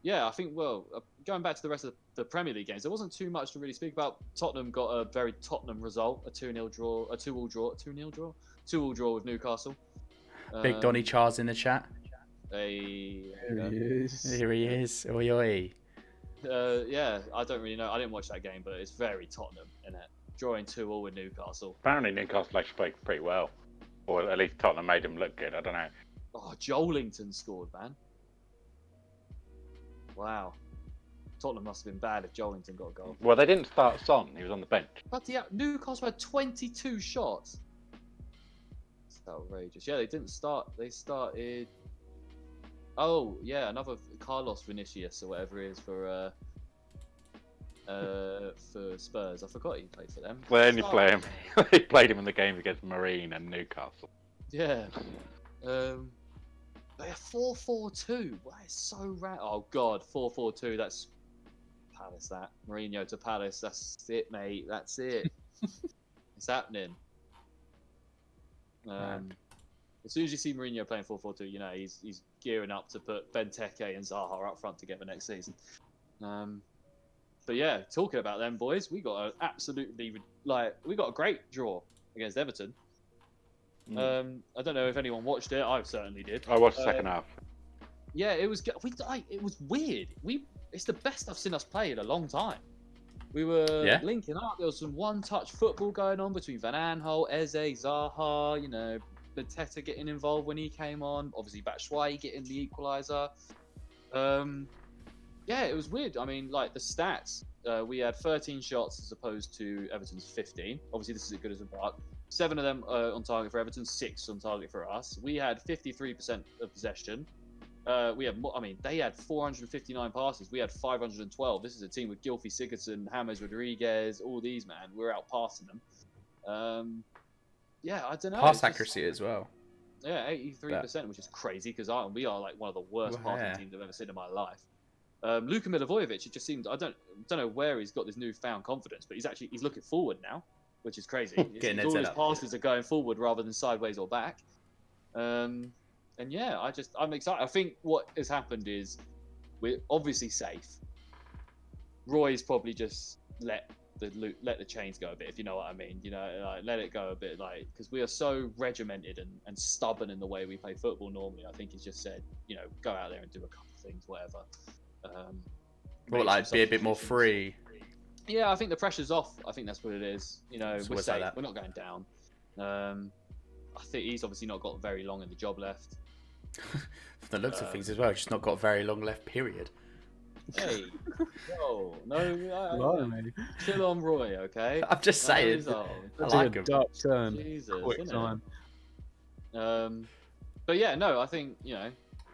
I think going back to the rest of the Premier League games, there wasn't too much to really speak about. Tottenham got a very Tottenham result, a 2-0 draw, a 2-2 draw with Newcastle. Big Donny Char's in the chat. Here he is. Here he is. Oi, oi. Yeah, I don't really know. I didn't watch that game, but it's very Tottenham, isn't it? Drawing 2-2 with Newcastle. Apparently Newcastle actually played pretty well. Or at least Tottenham made him look good. I don't know. Oh, Joelington scored, man. Wow. Tottenham must have been bad if Joelington got a goal. Well, they didn't start Son. He was on the bench. But yeah, Newcastle had 22 shots. It's outrageous. Yeah, they didn't start. They started. Oh yeah, another Carlos Vinicius or whatever it is for Spurs. I forgot he played for them. They only play him. They played him in the game against Marine and Newcastle. Yeah. They have 4-4-2. That is so rad. Oh god, 4-4-2. That's Palace. That Mourinho to Palace. That's it, mate. That's it. It's happening. As soon as you see Mourinho playing 4-4-2, you know he's gearing up to put Benteke and Zaha up front together next season. But yeah, talking about them boys, we got a great draw against Everton. I don't know if anyone watched it. I certainly did. I watched the second half. Yeah, it was weird. It's the best I've seen us play in a long time. We were linking up. There was some one-touch football going on between Van Aanholt, Eze, Zaha. You know, Benteke getting involved when he came on. Obviously, Batshuayi getting the equaliser. Yeah, it was weird. I mean, like the stats, we had 13 shots as opposed to Everton's 15. Obviously, this is as good as a buck. 7 of them on target for Everton, 6 on target for us. We had 53% of possession. They had 459 passes. We had 512. This is a team with Gylfi Sigurdsson, James Rodriguez, all these, man. We're out passing them. Yeah, I don't know. Pass accuracy as well. Yeah, 83%, which is crazy because we are like one of the worst passing teams I've ever seen in my life. Luka Milivojevic, it just seems I don't know where he's got this newfound confidence, but he's looking forward now, which is crazy. All his passes are going forward rather than sideways or back. And yeah, I'm excited. I think what has happened is we're obviously safe. Roy's probably just let the chains go a bit, if you know what I mean. You know, like, let it go a bit, like, because we are so regimented and stubborn in the way we play football normally. I think he's just said, you know, go out there and do a couple of things, whatever. Be a bit more free. Yeah, I think the pressure's off. I think that's what it is. You know, we're safe. We're not going down. I think he's obviously not got very long in the job left. From the looks of things as well, just not got very long left, period. Hey, chill on Roy, okay? I'm just saying. I like him. Dark turn. Jesus, quick time. But yeah, no, I think, you know,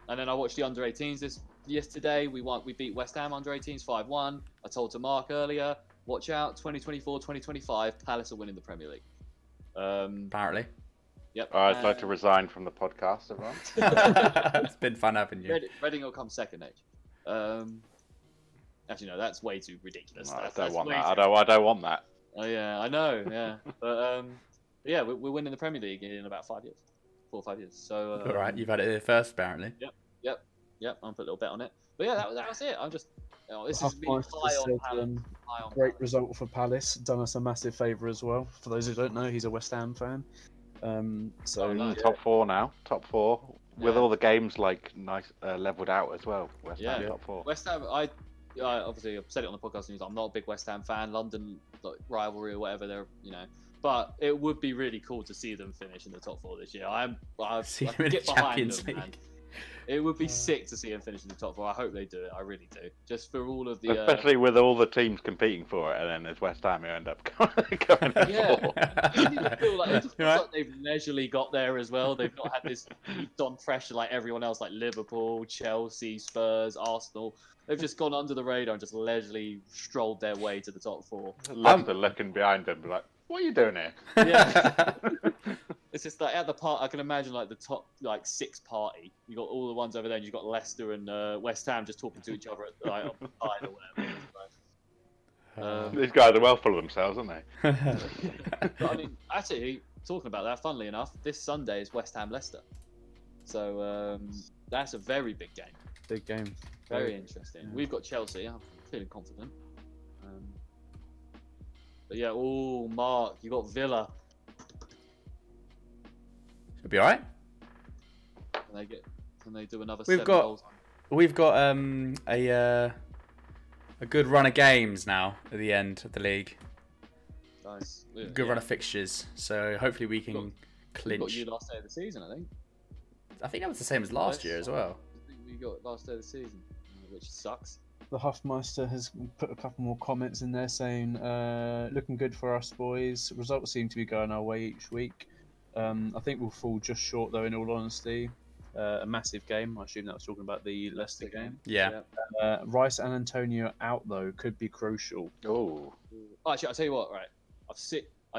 and then I watched the under-18s yesterday. We beat West Ham under-18s 5-1. I told to Mark earlier, watch out, 2024-2025, Palace are winning the Premier League. Apparently. Yep. I'd like to resign from the podcast, everyone. It's been fun having you. Reading will come second, Actually, no, that's way too ridiculous. No, I don't want that. I don't want that. Oh yeah, I know. Yeah, but yeah, we're winning the Premier League in about 5 years, 4 or 5 years. So all right, you've had it here first, apparently. Yep. I'll put a little bet on it. But yeah, that was it. I'm just this has been high on Palace. Great result for Palace. Done us a massive favour as well. For those who don't know, he's a West Ham fan. Top 4 now. Top 4 with all the games like nice leveled out as well. West Ham top 4. West Ham. I obviously I've said it on the podcast news. I'm not a big West Ham fan. London rivalry or whatever. They're but it would be really cool to see them finish in the top 4 this year. I get behind them, man. It would be sick to see them finish in the top 4. I hope they do it. I really do. Just for all of the especially with all the teams competing for it, and then there's West Ham who end up going at 4. It feels like they've leisurely got there as well. They've not had this on pressure like everyone else, like Liverpool, Chelsea, Spurs, Arsenal. They've just gone under the radar and just leisurely strolled their way to the top 4. Leicester looking behind them, like, what are you doing here? Yeah. It's just like at the part, I can imagine like the top 6 party. You got all the ones over there, and you've got Leicester and West Ham just talking to each other at on the side or whatever. These guys are well full of themselves, aren't they? But, I mean, actually, talking about that, funnily enough, this Sunday is West Ham Leicester, so that's a very big game. Big game. Very interesting. Yeah. We've got Chelsea. I'm feeling confident. But yeah, Mark, you got Villa. It'll be alright. Can they do another 7 goals? We've got a good run of games now at the end of the league. Nice. Good run of fixtures. So hopefully we can We got clinch. you last day of the season, I think. I think that was the same as last year as well. I think we got last day of the season, which sucks. The Huffmeister has put a couple more comments in there saying, looking good for us boys. Results seem to be going our way each week. I think we'll fall just short though, in all honesty. A massive game. I assume that was talking about the Leicester game. Yeah. Rice and Antonio out though could be crucial. Oh. Actually, I'll tell you what. Right,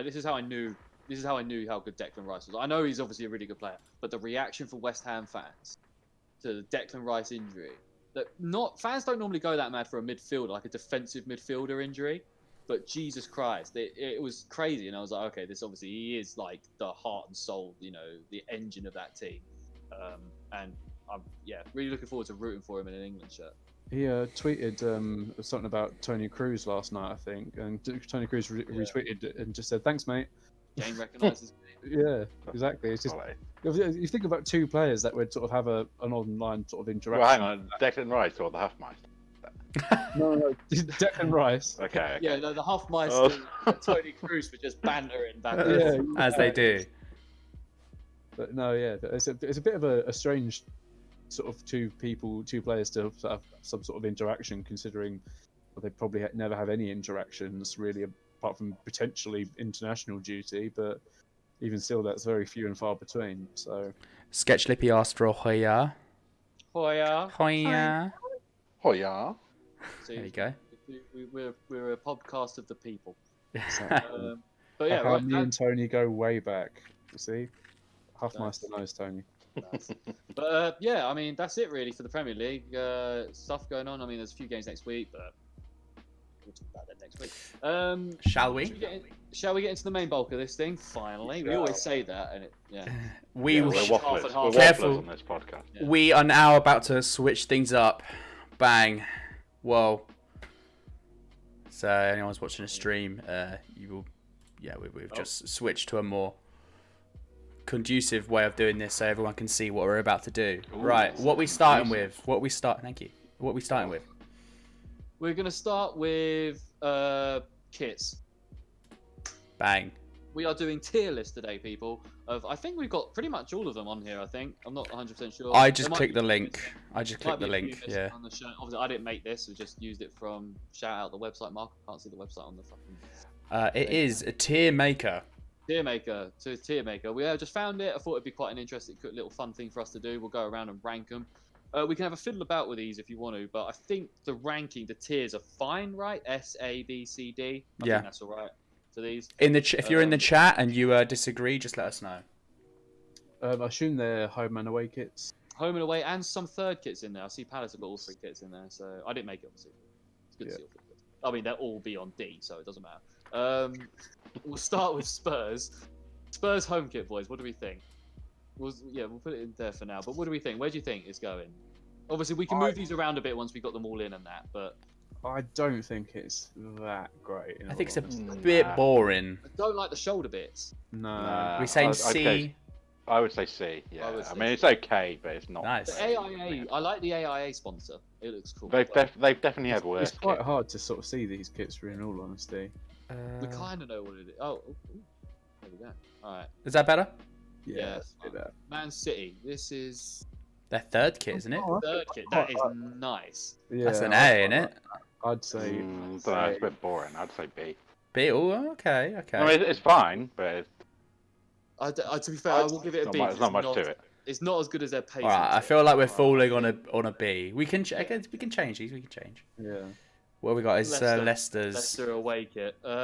this is how I knew. This is how I knew how good Declan Rice was. I know he's obviously a really good player, but the reaction from West Ham fans to the Declan Rice injury. Fans don't normally go that mad for a midfielder, like a defensive midfielder injury, but Jesus Christ, it was crazy, and I was like, okay, this obviously he is like the heart and soul, the engine of that team, and I'm really looking forward to rooting for him in an England shirt. He tweeted something about Tony Cruz last night, I think, and Tony Cruz retweeted and just said, "Thanks, mate." Game recognises. Yeah, exactly. It's just you think about two players that would sort of have an online sort of interaction. Well, hang on, Declan Rice or the Huffmeister? No, Declan Rice. Okay. Yeah, no, the Huffmeister and Tony Cruz were just bantering back there. As they do. But no, yeah, it's a bit of a strange sort of two players to have some sort of interaction, considering they probably never have any interactions really, apart from potentially international duty, but even still, that's very few and far between. So, Sketch Lippy asked for a Hoya. Hoya. Hoya. Oh yeah. See, There you go. We're a podcast of the people. exactly. But yeah, right. Me and Tony go way back. You see, Huffmeister knows Tony. But yeah, I mean that's it really for the Premier League stuff going on. I mean, there's a few games next week, but we'll talk about that next week. Shall we? Shall we get into the main bulk of this thing? Finally, we always say that, and We We're will. wafflers. We're Careful. wafflers on this podcast. Yeah. We are now about to switch things up. Bang. Whoa. So anyone's watching a stream, you will. Yeah, we've just switched to a more conducive way of doing this, so everyone can see what we're about to do. Ooh, right. What we starting with? Thank you. What we starting with? We're gonna start with kits. Bang. We are doing tier list today, people. I think we've got pretty much all of them on here. I think I'm not 100% sure. I just There might clicked be the a few link. missing. I just Might clicked the be a few link. missing Yeah. on the show. Obviously, I didn't make this. We just used it from shout out the website. Mark, I can't see the website on the fucking. It is a tier maker. Tier maker. So tier maker. We just found it. I thought it'd be quite an interesting little fun thing for us to do. We'll go around and rank them. We can have a fiddle about with these if you want to, but I think the tiers are fine, right? S, A, B, C, D. I Yeah. think that's all right for these. If you're in the chat and you disagree, just let us know. I assume they're home and away kits. Home and away, and some third kits in there. I see Palace have got all 3 kits in there, so I didn't make it, obviously. It's good to see all 3 kits. I mean, they'll all be on D, so it doesn't matter. We'll start with Spurs. Spurs home kit, boys. What do we think? We'll put it in there for now. But what do we think? Where do you think it's going? Obviously, we can move these around a bit once we got them all in and that, but I don't think it's that great. I think it's a bit boring. I don't like the shoulder bits. No. We saying I'd C? say- I would say C. Yeah. would say I mean, it's okay, but it's not. Nice. The AIA, I like the AIA sponsor. It looks cool. They've definitely had worse. It's quite kit. hard to sort of see these kits, in all honesty. We kind of know what it is. Oh, there we go. All right. Is that better? Yeah, let's do that. Man City. This is Their third kit, isn't it? third kit. That is nice. Yeah, That's an A, isn't it? I'd say. Don't know, it's a bit boring. I'd say B. B. Oh, okay. I mean, it's fine, but To be fair, I will give it a B. there's not much to it. It's not as good as their pace. All right. I feel like we're falling on a B. We can change these. We can change. Yeah. What we got is Leicester. Leicester's. Leicester away kit. I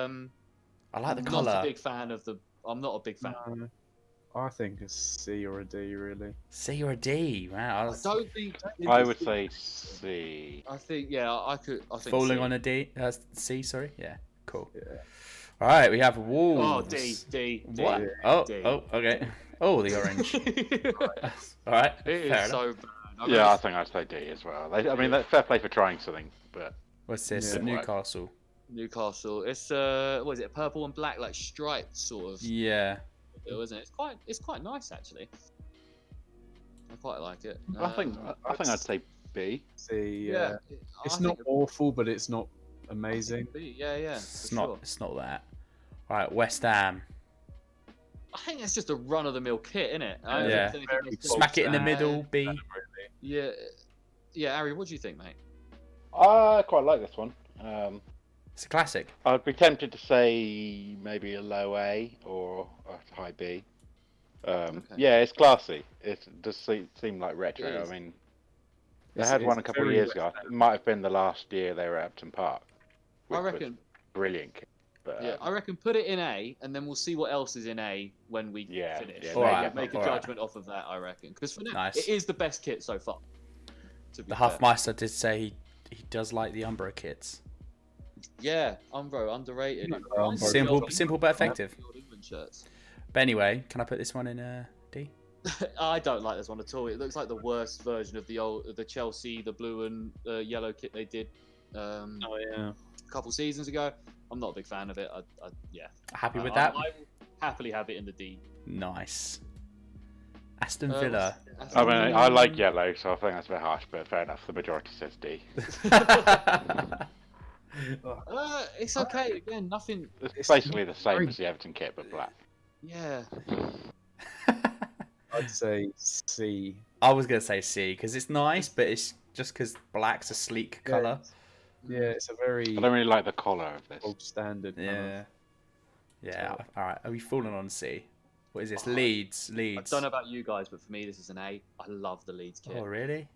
like the I'm colour. not a big fan of the. I'm not a big fan. No, I think a C or a D, really. C or a D? Wow. I don't think. I would say C. I think I could. I think Falling C. on a D. C. Sorry. Yeah. Cool. Yeah. All right. We have Wolves. Oh, D. What? D. Oh. D. Oh. Okay. Oh, the orange. All right. It Fair is enough. so bad. Yeah, I think I'd say D as well. I mean, that's fair play for trying something, but What's this? Yeah. Newcastle. Newcastle. It's what is it? Purple and black, like striped sort of. Yeah. Isn't it? It's quite nice actually. I quite like it. I think I'd say B. C. Yeah. It's not awful, but it's not amazing. B. Yeah. It's not. It's not that. All right. West Ham. I think it's just a run-of-the-mill kit, isn't it? Yeah. Smack it in the middle, B. Yeah, Harry, what do you think, mate? I quite like this one. It's a classic. I'd be tempted to say maybe a low A or a high B. Yeah, it's classy. It does seem like retro. I mean, they had one a couple of years ago. It might have been the last year they were at Upton Park. I reckon. Brilliant kit. But, yeah, I reckon put it in A, and then we'll see what else is in A when we finish. Yeah, make a judgment off of that, I reckon. Because for now, it is the best kit so far. The Huffmeister did say he does like the Umbro kits. Yeah, Umbro, underrated. Simple but effective. But anyway, can I put this one in D? I don't like this one at all. It looks like the worst version of the Chelsea, the blue and yellow kit they did a couple seasons ago. I'm not a big fan of it. Happy with that? I will happily have it in the D. Nice. Aston Villa. I mean, I like yellow, so I think that's a bit harsh, but fair enough. The majority says D. It's okay. Again, nothing. It's basically the same as the Everton kit, but black. Yeah. I'd say C. I was gonna say C because it's nice, but it's just because black's a sleek colour. Yeah, it's a very. I don't really like the collar of this. Old standard. Yeah. Yeah. All right. Are we falling on C? What is this? Leeds. I don't know about you guys, but for me, this is an A. I love the Leeds kit. Oh, really?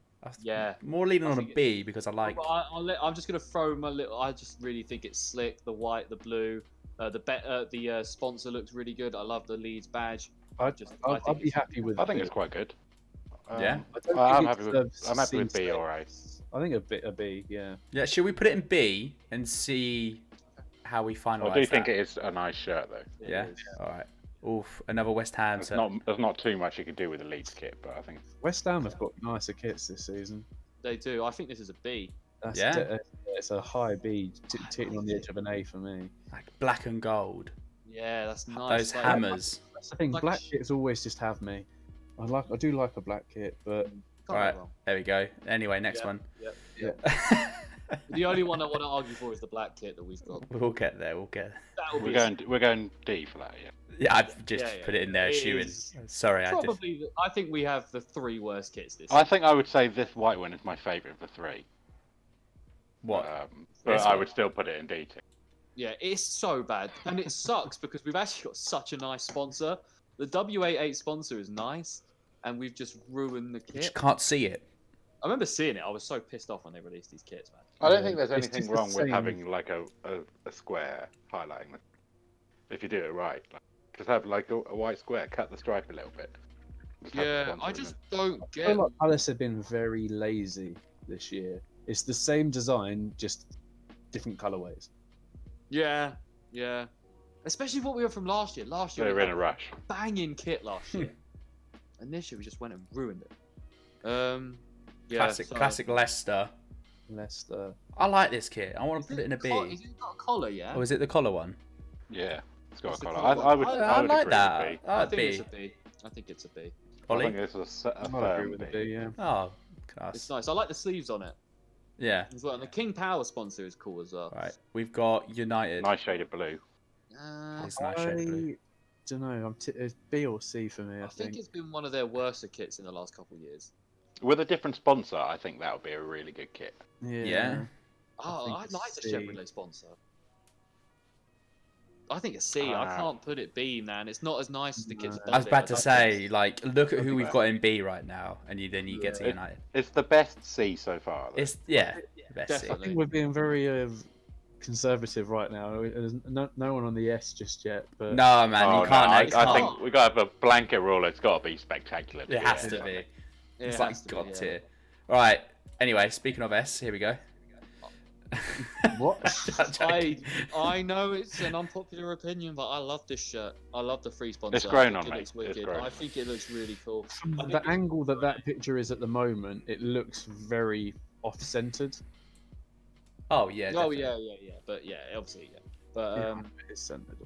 Yeah. More leaning on a B because I like. I'm just gonna throw my little. I just really think it's slick. The white, the blue, the sponsor looks really good. I love the Leeds badge. I'd be happy with. I think it's quite good. Yeah. I'm happy with B or A. I think a B. Yeah. Yeah. Should we put it in B and see how we finalise? I do think it is a nice shirt though. Yeah. All right. Oof, another West Ham. There's not too much you could do with the Leeds kit, but I think West Ham have got nicer kits this season. They do. I think this is a B. It's a high B, sitting on the edge of an A for me. Like black and gold. Yeah, that's nice. Those hammers. That's the thing. Black kits always just have me. I do like a black kit, but all right, there we go. Anyway, next one. Yeah. The only one I want to argue for is the black kit that we've got. We'll get there. We're going D for that. Yeah. Yeah, I've just put it in there, assuming. Sorry, I think we have the three worst kits this. I think I would say this white one is my favourite of the three. What? But I would still put it in D. Yeah, it's so bad, and it sucks because we've actually got such a nice sponsor. The W88 sponsor is nice, and we've just ruined the kit. You just can't see it. I remember seeing it. I was so pissed off when they released these kits, man. I don't think there's anything wrong with having like a square highlighting. If you do it right, just have like a white square, cut the stripe a little bit. Yeah, I just don't get. I feel like Palace have been very lazy this year. It's the same design, just different colourways. Yeah. Especially what we were from last year. Last year they were in a rush. Banging kit last year, and this year we just went and ruined it. Classic Leicester. Leicester. I like this kit. I want to put it in a B. Is it got a collar? Yeah. Or is it the collar one? Yeah, it's got a collar. I would like that. I think it's a B. I think it's a B. Ollie? I think it's a agree with a B. Yeah. Oh, class. It's nice. I like the sleeves on it. Yeah. As well, and the King Power sponsor is cool as well. Right, we've got United. Nice shade of blue. It's nice shade of blue. Don't know. It's B or C for me. I think it's been one of their worst kits in the last couple of years. With a different sponsor, I think that would be a really good kit. Yeah. Oh, I like the Chevrolet sponsor. I think it's C. I can't put it B, man. It's not as nice as the kits. I was about to say, like, look at who we've got in B right now, and then you get to United. It's the best C so far. Though. It's the best definitely. C. I think we're being very conservative right now. There's no one on the S just yet. But no, man, you can't. No, I think we got to have a blanket rule. It's got to be spectacular. It has to be. It's like God tier. All right. Anyway, speaking of S, here we go. What? I know it's an unpopular opinion, but I love this shirt. I love the free sponsor. It's grown on me. I think it looks really cool. From the angle that picture is at the moment, it looks very off-centered. Oh yeah. Definitely. Oh yeah. But yeah, obviously yeah. But it's centered.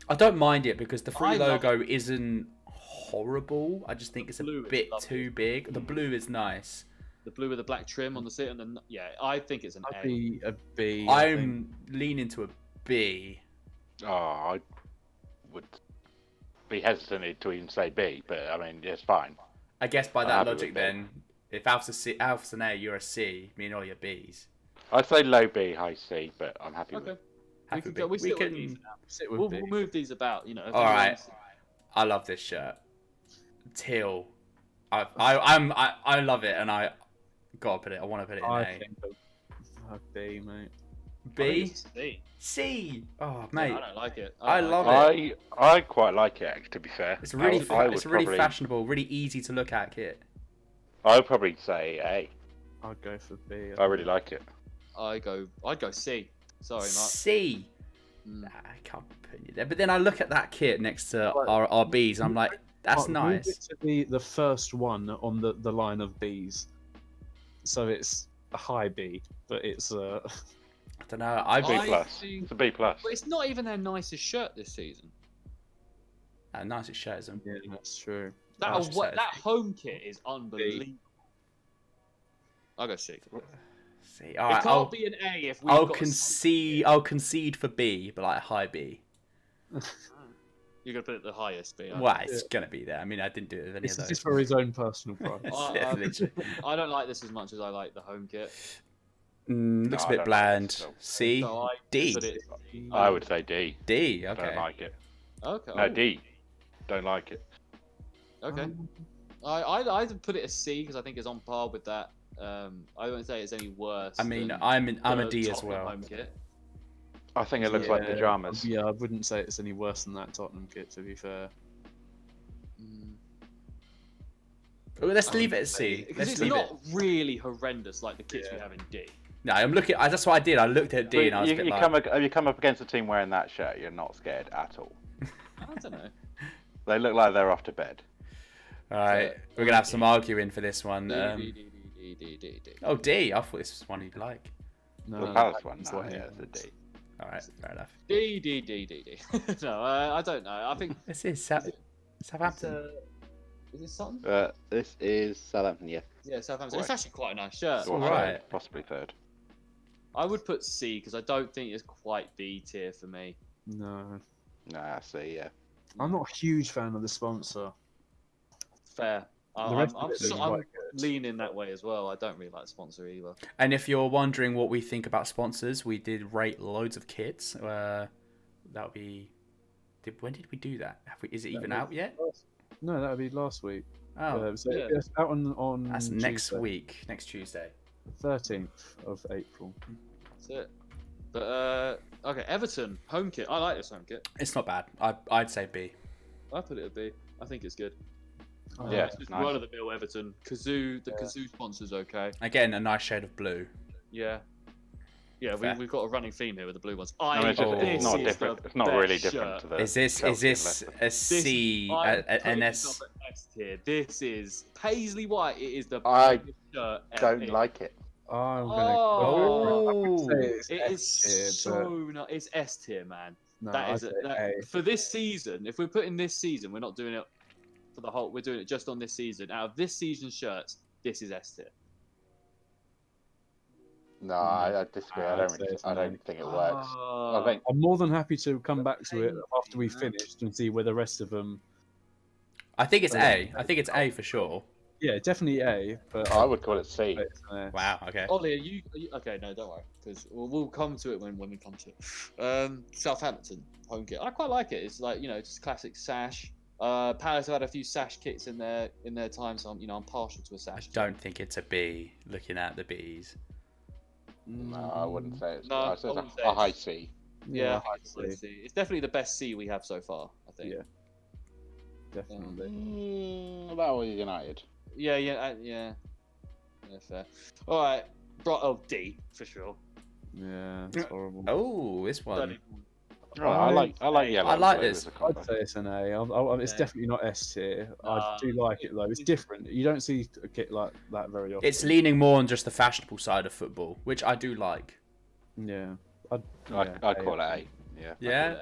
I don't mind it because the free logo isn't horrible. I just think it's a bit too big. The blue is nice. The blue with the black trim on the seat, and then I think it's an A. I'd be a B. I'm leaning to a B. Oh, I would. be hesitant to even say B, but I mean, it's fine. I guess by I'm that happy logic, with B. then, if Alpha's an A, you're a C. Me and all your B's. I'd say low B, high C, but I'm happy with Okay. it. We can go. We can. Sit with We'll B. move these about. You know. All right. I love this shirt. Teal. I love it, and I gotta put it. I want to put it in I A. think a B, mate. B. C. C. Oh, Yeah, mate. I don't like it. I love it. I quite like it, to be fair. It's really, it's really probably, fashionable, really easy to look at kit. I would probably say A. I'd go for B. I really like it. I'd go C. Sorry, Mark. C. Mm. Nah, I can't put you there. But then I look at that kit next to our B's, and I'm like, that's Mark, move nice. it to be the first one on the line of B's. So it's a high B, but it's I don't know. B plus. think- It's a B plus. But it's not even their nicest shirt this season. Nicest shirt, isn't it? yeah, that's true. That I'll just say that home kit is unbelievable. I'll go C. C. It All right, can't be an A if we've I'll got concede. I'll concede for B, but like a high B. You're gonna put it the highest B. Well, it's gonna be there. I mean, I didn't do it with any This of is those. just for his own personal price. Yeah, literally. I don't like this as much as I like the home kit. Looks No, a I bit don't bland. like it, so- C. So I D. put it I would say D. D. Don't Okay. like it. Okay. No, D. Don't like it. Okay. I'd put it as C because I think it's on par with that. I wouldn't say it's any worse. I mean, than I'm a the D as Tottenham well. home kit. I think it looks like Yeah. pajamas. Yeah, I wouldn't say it's any worse than that Tottenham kit, to be fair. Well, let's leave it at C. Because Let's it's leave it. not really horrendous like the kits we have in D. No, I'm looking. That's what I did. I looked at D and I was a bit you like, come up against a team wearing that shirt, you're not scared at all. I don't know. They look like they're off to bed. all right, we're gonna have some arguing for this one. D. Oh, D. I thought this was one you'd like. No, The Palace one, that's no, what I yeah, hate. it's a D. All right, fair enough. D. No, I don't know. I think This is Southampton. is it Sutton? This is Southampton, yeah. Yeah, Southampton. It's Right. actually quite a nice shirt. all right. Possibly third. I would put C because I don't think it's quite B tier for me. No. Nah, C, yeah. I'm not a huge fan of the sponsor. Fair. The rest of it looks I'm quite good. leaning that way as well. I don't really like the sponsor either. And if you're wondering what we think about sponsors, we did rate loads of kits. That would be. When did we do that? Is it even out yet? No, that would be last week. Oh, So yeah. it's out on that's Tuesday, next week, next Tuesday. 13th of April. That's it. But okay, Everton home kit. I like this home kit. It's not bad. I'd say B. I put it at B. I think it's good. Yeah, It's just nice. run of the mill Everton. Kazoo, the Kazoo sponsor's okay. Again, a nice shade of blue. Yeah. Yeah, Fair. we've got a running theme here with the blue ones. I mean, it's, just, this it's not is different. the It's not really best different shirt. to the. Is this Chelsea and a Leicester. C, I'm an putting S? this up at S tier. This is Paisley White. It is the I biggest shirt ever. Don't like it. I'm Oh. gonna say it's It S is tier, so not. It's S tier, man. but no, That I'd is say that, A. for this season. If we're putting this season, we're not doing it for the whole. We're doing it just on this season. Out of this season's shirts, this is S tier. No, I disagree. I I'd don't. say Really, it's I an don't think it works. I think I'm more than happy to come back to it after we've finished and see where the rest of them. I think it's A. I think it's A for sure. Yeah, definitely A, but I would call it C. it's an S. Wow. Okay. Ollie, are you okay? No, don't worry, because we'll come to it when we come to it. Southampton home kit. I quite like it. It's like just classic sash. Palace have had a few sash kits in their time, so I'm partial to a I sash. don't think it's a B. Looking at the B's. No, I wouldn't say it's. No, I say I it's wouldn't say a high it's- C. Yeah, I'd say C. It's definitely the best C we have so far. I think. Yeah. Definitely. That was United. Yeah, fair. All right, D for sure. Yeah, it's horrible. Oh, this one. Oh, I like yellow. I and like blue this. as a combo. I'd say it's an A. It's Yeah. definitely not S tier. I do like it though. It's different. You don't see a kit like that very often. It's leaning more on just the fashionable side of football, which I do like. Yeah. I'd call it A. Yeah. Yeah.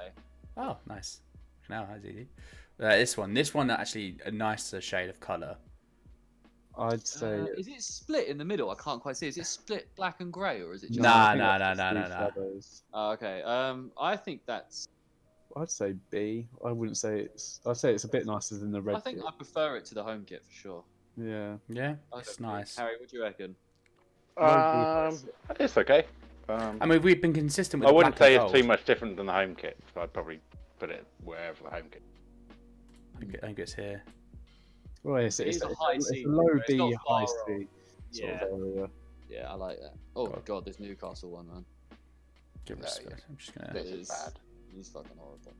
Oh, nice. Now, how's it? This one actually a nicer shade of colour. I'd say. Is it split in the middle? I can't quite see. Is it split black and grey, or is it just? Nah. I think that's just three shadows. Oh, okay. I think that's. I'd say B. I wouldn't say it's. I'd say it's a bit nicer than the red. I think kit. I prefer it to the home kit for sure. Yeah. Yeah, I it's don't know. nice. Harry, what do you reckon? It's okay. I mean, we've been consistent with I the wouldn't black say and it's gold. too much different than the home kit. So I'd probably put it wherever the home kit. I think it's here. Well, it's It's a high C, a low it's not B, far high off. C sort Yeah, of area. yeah, I like that. Oh God. god, this Newcastle one, man. Give No, respect. I'm just gonna. This is bad. He's fucking horrible.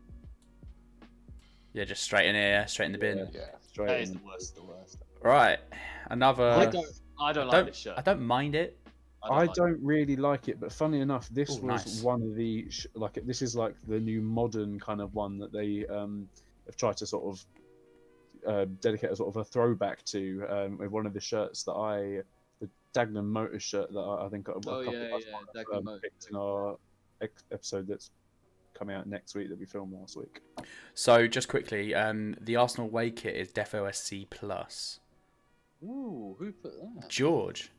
Yeah, just straight in here, straight in the bin. Yeah. Straight That is in. the worst. The worst. Right, another. I don't like this shirt. I don't mind it. I like don't really like it, but funny enough, this Ooh, was nice. one of the this is like the new modern kind of one that they have tried to sort of dedicate a sort of a throwback to with one of the shirts that the Dagenham Motors shirt that I think a couple of us Dagenham Motors. picked in our episode that's coming out next week that we filmed last week. So just quickly, the Arsenal away kit is Defo SC plus. Ooh, who put that? George,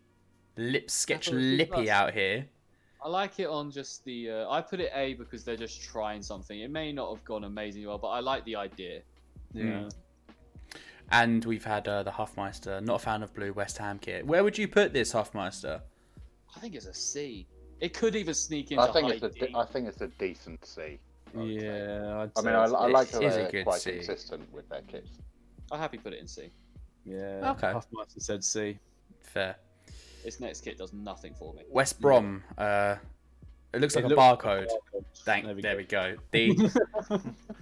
sketch Defo SC lippy plus. out here. I like it on just the. I put it A because they're just trying something. It may not have gone amazingly well, but I like the idea. Yeah. And we've had the Huffmeister. Not a fan of blue West Ham kit. Where would you put this Huffmeister? I think it's a C. It could even sneak into I think high D. I think it's a decent C. Yeah, I'd I say mean, I like It that is a they're good quite C. consistent with their kits. I'm happy to put it in C. yeah. Okay. Huffmeister said C. Fair. This next kit does nothing for me. West Brom. It looks like a looks barcode. Like There we go. D.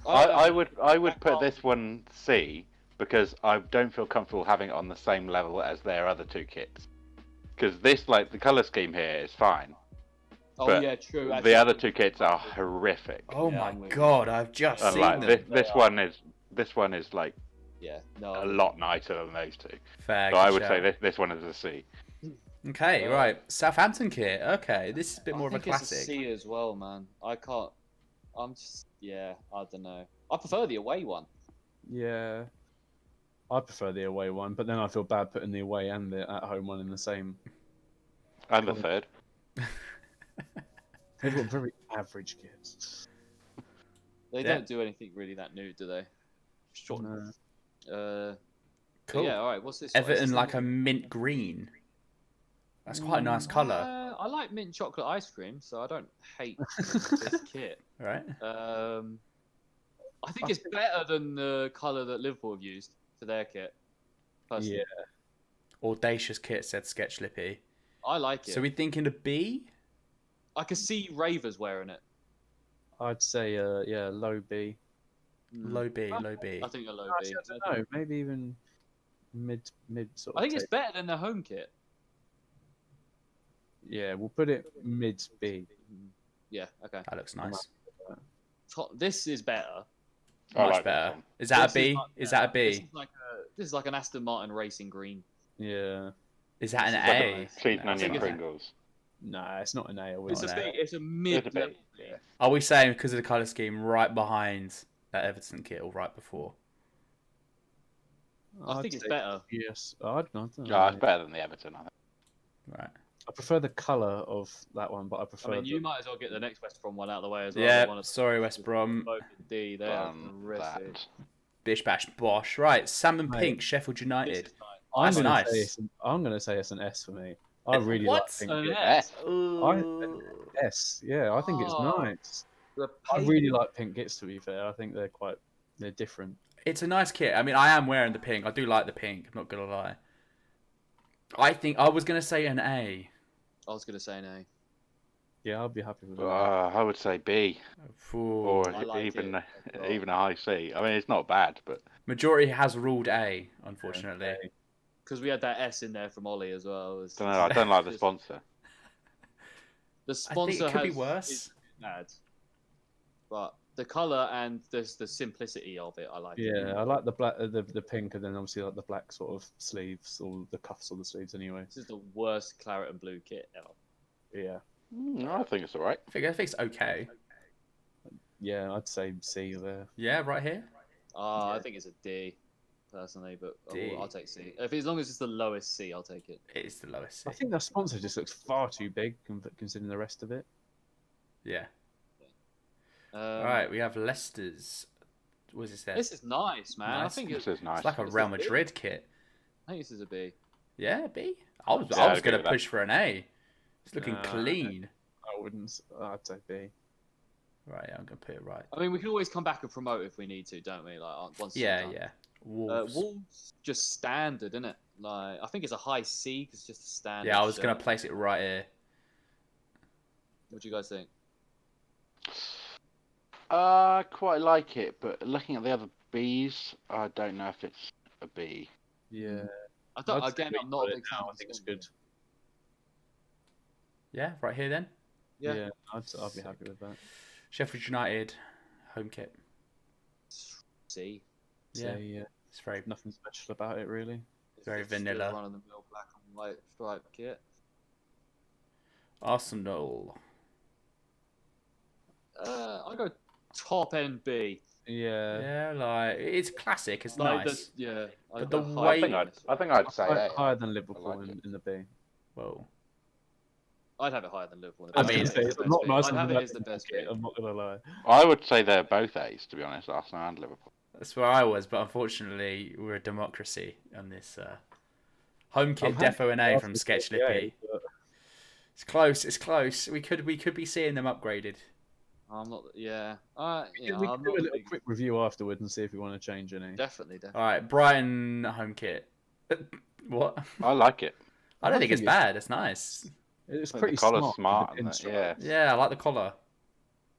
I would put this one C because I don't feel comfortable having it on the same level as their other two kits. Because this, like, the colour scheme here is fine. Oh But yeah, true. The actually. other two kits are horrific. Oh Yeah, my I'm with you. god! I've just And seen like them. this one is like Yeah, a no. lot nicer than those two. Fair. So I good would say shout. this one is a C. Okay, right. Southampton kit. Okay, this is a bit more of a I think it's a classic. C as well, man. I can't. I'm just. Yeah, I don't know. I prefer the away one. Yeah. I prefer the away one, but then I feel bad putting the away and the at home one in the same. And the third. They've got very average kits. They Yeah. don't do anything really that new, do they? Short. No. But Cool. Yeah. All right. What's this? one? Is Everton this like the- a mint green. That's quite a nice colour, I like mint chocolate ice cream, so I don't hate this kit. right? I think it's better than the colour that Liverpool have used for their kit. Personally. Yeah. Audacious kit said Sketch Lippy. I like it. So we thinking a B? I could see Ravers wearing it. I'd say low B. Low B, low B. I think a low B. Actually, I don't know. Maybe even mid sort of. I think it's take. better than the home kit. Yeah, we'll put it mid B. Yeah. Okay. That looks nice. This is better. I Much like this better. one. Is that a This B? much Is that a better. B? This is like an Aston Martin racing green. Yeah. Is that an This is like A? Cheese and I think onion it's- Pringles. Nah, it's not an A. I It's wouldn't a an say. A. it's a mid. It's a bit- level. Are we saying because of the colour scheme right behind that Everton kit or right before? I I'd think it's say better. Yes, I don't know. Yeah, it's better than the Everton, I think. Right. I prefer the colour of that one, but I prefer. I mean, you might as well get the next West Brom one out of the way as well. Yeah, The one sorry, West Brom. both in D. They're horrific. That. Bish bash bosh. Right, salmon Mate. pink, Sheffield This United. is nice. I'm That's gonna nice. say I'm gonna say it's an S for me. I really What? like pink. An kit. S. Ooh. S, yeah, I think it's Oh. nice. The I pink- really like pink kits. To be fair, I think they're different. It's a nice kit. I mean, I am wearing the pink. I do like the pink. I'm not gonna lie. I think I was gonna say an A. I was gonna say an A. Yeah, I'll be happy with that. I would say B, Ooh. or I like even it. even a high C. I mean, it's not bad, but Majority has ruled A, unfortunately. Okay. Because we had that S in there from Ollie as well. I don't know. I don't like the sponsor. The I think sponsor it could be has- worse. is bad, but the color and the simplicity of it, I like. Yeah, I like the black, the pink, and then obviously like the black sort of sleeves or the cuffs or the sleeves. Anyway, This is the worst claret and blue kit ever. yeah, I think it's all right. I think it's okay. yeah, I'd say C there. Yeah, right here. I think it's a D, personally, but D. I'll take C. As long as it's the lowest C, I'll take it. It is the lowest C. I think that sponsor just looks far too big considering the rest of it. Yeah. All right, we have Leicester's. What is this there? This is nice, man. Nice. I think This is nice. It's like a This Real is big. Madrid kit. I think this is a B. Yeah, B. I was I'd agree going with to push for an A. It's looking Nah. clean. I wouldn't. I'd say B. Right, I'm going to put it right. I mean, we can always come back and promote if we need to, don't we? Like once. Yeah, yeah. Wolves. Wolves just standard, isn't it? Like I think it's a high C because it's just a standard. Yeah, I was shirt. going to place it right here. What do you guys think? I quite like it, but looking at the other Bs, I don't know if it's a B. Yeah. I don't. I'd Again, say I'm not a it big fan. now. of I think it's Scotland. good. Yeah, right here then. Yeah. I'd be happy with that. Sheffield United home kit. C. Yeah, So, yeah. it's very Nothing special about it, really. Very It's just a vanilla. run-of-the-mill black and white striped kit. Arsenal. I go top end B. Yeah. Yeah, like it's classic. It's Like nice. yeah. I But go the high. way- I think I'd say A. Higher than Liverpool I like in the B. Whoa. I'd have it higher than Liverpool. I mean, it's not nice. I'd have it as the best kit. I'm not gonna lie. I would say they're both A's, to be honest, Arsenal and Liverpool. That's where I was, but unfortunately, we're a democracy on this home kit. I'm happy Defo and A with from the Sketch A, Lippy. but It's close. It's close. We could be seeing them upgraded. I'm not. Yeah. We I'm can not do a a little big- quick review afterward and see if we want to change any. Definitely. All right, Brighton home kit. What? I like it. I don't think it's think bad. It's nice. It's The pretty collar's smart. smart, with the isn't it? pinstripe. Yeah. Yeah, I like the collar.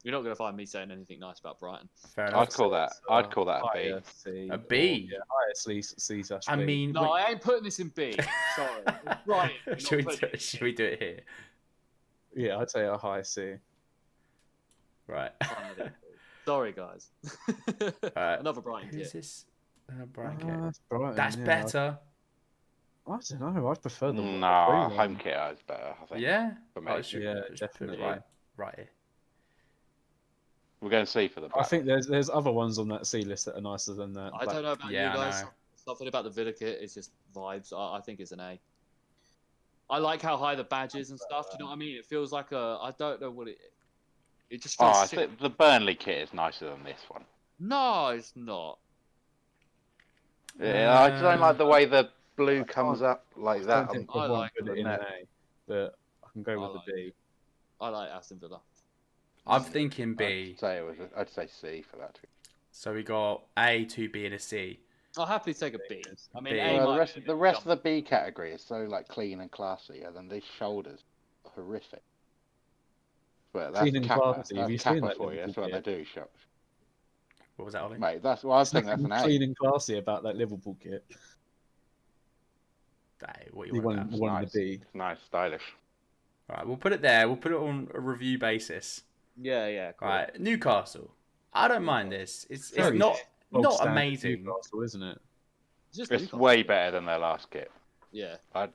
You're not gonna find me saying anything nice about Brighton. Fair I'd enough. call that. I'd call that a B. Higher C. A B? Or, yeah, higher C slash B. I mean, No, I ain't putting this in B. Sorry. It's Brighton. I'm not putting it should we do it here? Yeah, I'd say a high C. Right. in B. Sorry, guys. Alright. Another Brighton Who's kit. this? Brighton kit. That's Brighton, That's yeah. better. I don't know. I'd prefer the No, blue home one. kit is better, I think. Yeah. For me. Oh, should- Yeah, should put it definitely. right here. We're going to see for the I black. think there's other ones on that C list that are nicer than that. I don't know about Yeah, you I guys. know. Something about the Villa kit is just vibes. I think it's an A. I like how high the badge is and stuff. Do you know what I mean? It feels like a. I don't know what it. It just Oh, feels. I sick. think the Burnley kit is nicer than this one. No, it's not. Yeah, I just don't like the way the blue comes up like I that. don't think I I'd like put it the in an net. A, but I can go I with like the B. I like Aston Villa. I'm thinking B. I'd say C for that. So we got A, 2B, and a C. I'll happily take a B. I mean, B. A Well, might be the rest of the B category is so like clean and classy, and then these shoulders are horrific. But that's Clean and Kappa. classy, have you That's seen Kappa that for you. That's what they Liverpool do, shop. What was that, Ollie? Mate, that's well, I think that's Nothing an A. clean and classy about that Liverpool kit. Hey, what You you want? want Now? one nice. the B. It's nice, stylish. Right, we'll put it there. We'll put it on a review basis. Yeah, cool. Right, Newcastle. I don't mind this. It's Very not Bog standard amazing. Newcastle, isn't it? Just It's Newcastle. way better than their last kit. Yeah. I'd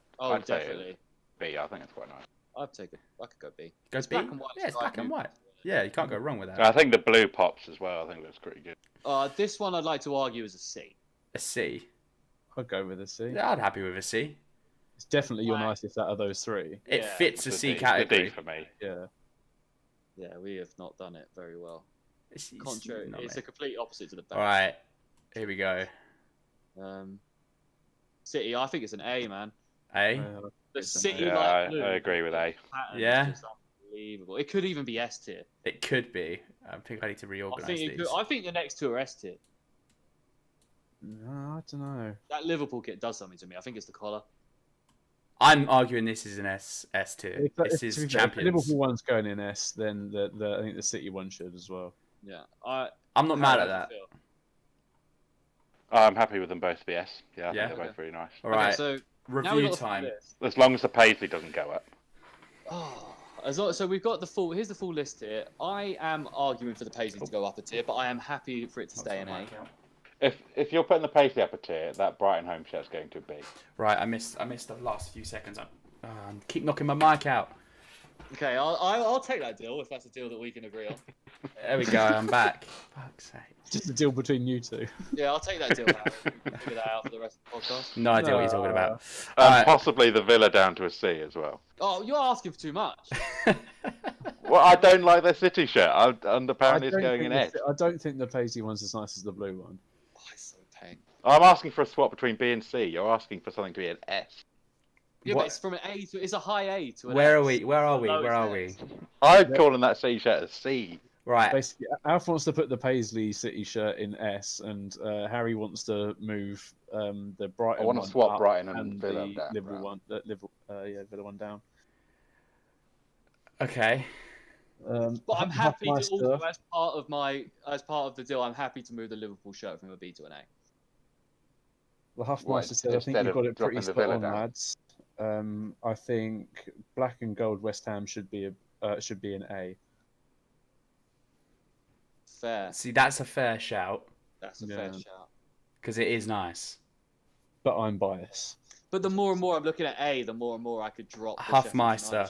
say Definitely. B. I think it's quite nice. I'd take it. I could go B. Go It's B? black and white Yeah, it's black and striking. white. Yeah, you can't go wrong with that. I think the blue pops as well. I think that's pretty good. This one I'd like to argue is a C. A C. I'd go with a C. Yeah, I'd happy with a C. It's definitely your Right. nicest out of those three. It Yeah. fits the It's C D, category. The D for me. Yeah. Yeah, we have not done it very well. It's Contrary, not it's me. a complete opposite to the All back. right, here we go. City, I think it's an A, man. A. The It's an City Yeah, light I blue agree with A. pattern Yeah. is just unbelievable. It could even be S tier. It could be. I think I need to I reorganize think it these. could, I think the next two are S tier. No, I don't know. That Liverpool kit does something to me. I think it's the collar. I'm arguing this is an S tier. This To is be fair, if the champions. Liverpool one's going in S, then I think the City one should as well. Yeah, I'm not mad how at do you that. feel? I'm happy with them both to be S. Yeah, I Yeah? think they're both really nice. All Okay, right, so now we've review got the full time. list. As long as the Paisley doesn't go up. Oh, so we've got the full. Here's the full list here. I am arguing for the Paisley to go up a tier, but I am happy for it to stay in A. If you're putting the Paisley up a tier, that Brighton home shirt's going to B. Right, I missed the last few seconds. I keep knocking my mic out. Okay, I'll take that deal if that's a deal that we can agree on. There we go. I'm back. Fuck's sake. Just a deal between you two. Yeah, I'll take that deal out. Figure that out for the rest of the podcast. No idea what you're talking about. And Alright. possibly the Villa down to a C as well. Oh, you're asking for too much. Well, I don't like their City shirt. And apparently it's going in S. I don't think the Paisley one's as nice as the blue one. Oh, it's so pain. I'm asking for a swap between B and C. You're asking for something to be an S. Yeah, but it's from an A to it's a high A to an Where S. are we? Where are we? Lowest Where are S. we? I'm calling that C shirt a C. Right. Basically, Alf wants to put the Paisley City shirt in S, and Harry wants to move the Brighton. I want one to swap up Brighton and the Villa down. Liverpool one. Villa one down. Okay. But I'm happy to also, as part of the deal, I'm happy to move the Liverpool shirt from a B to an A. The Huffmeister said, "I think you got it pretty spot on, lads. I think black and gold West Ham should be an A." Fair. See, that's a fair shout. That's a fair shout. Because it is nice. But I'm biased. But the more and more I'm looking at A, the more and more I could drop the Huffmeister.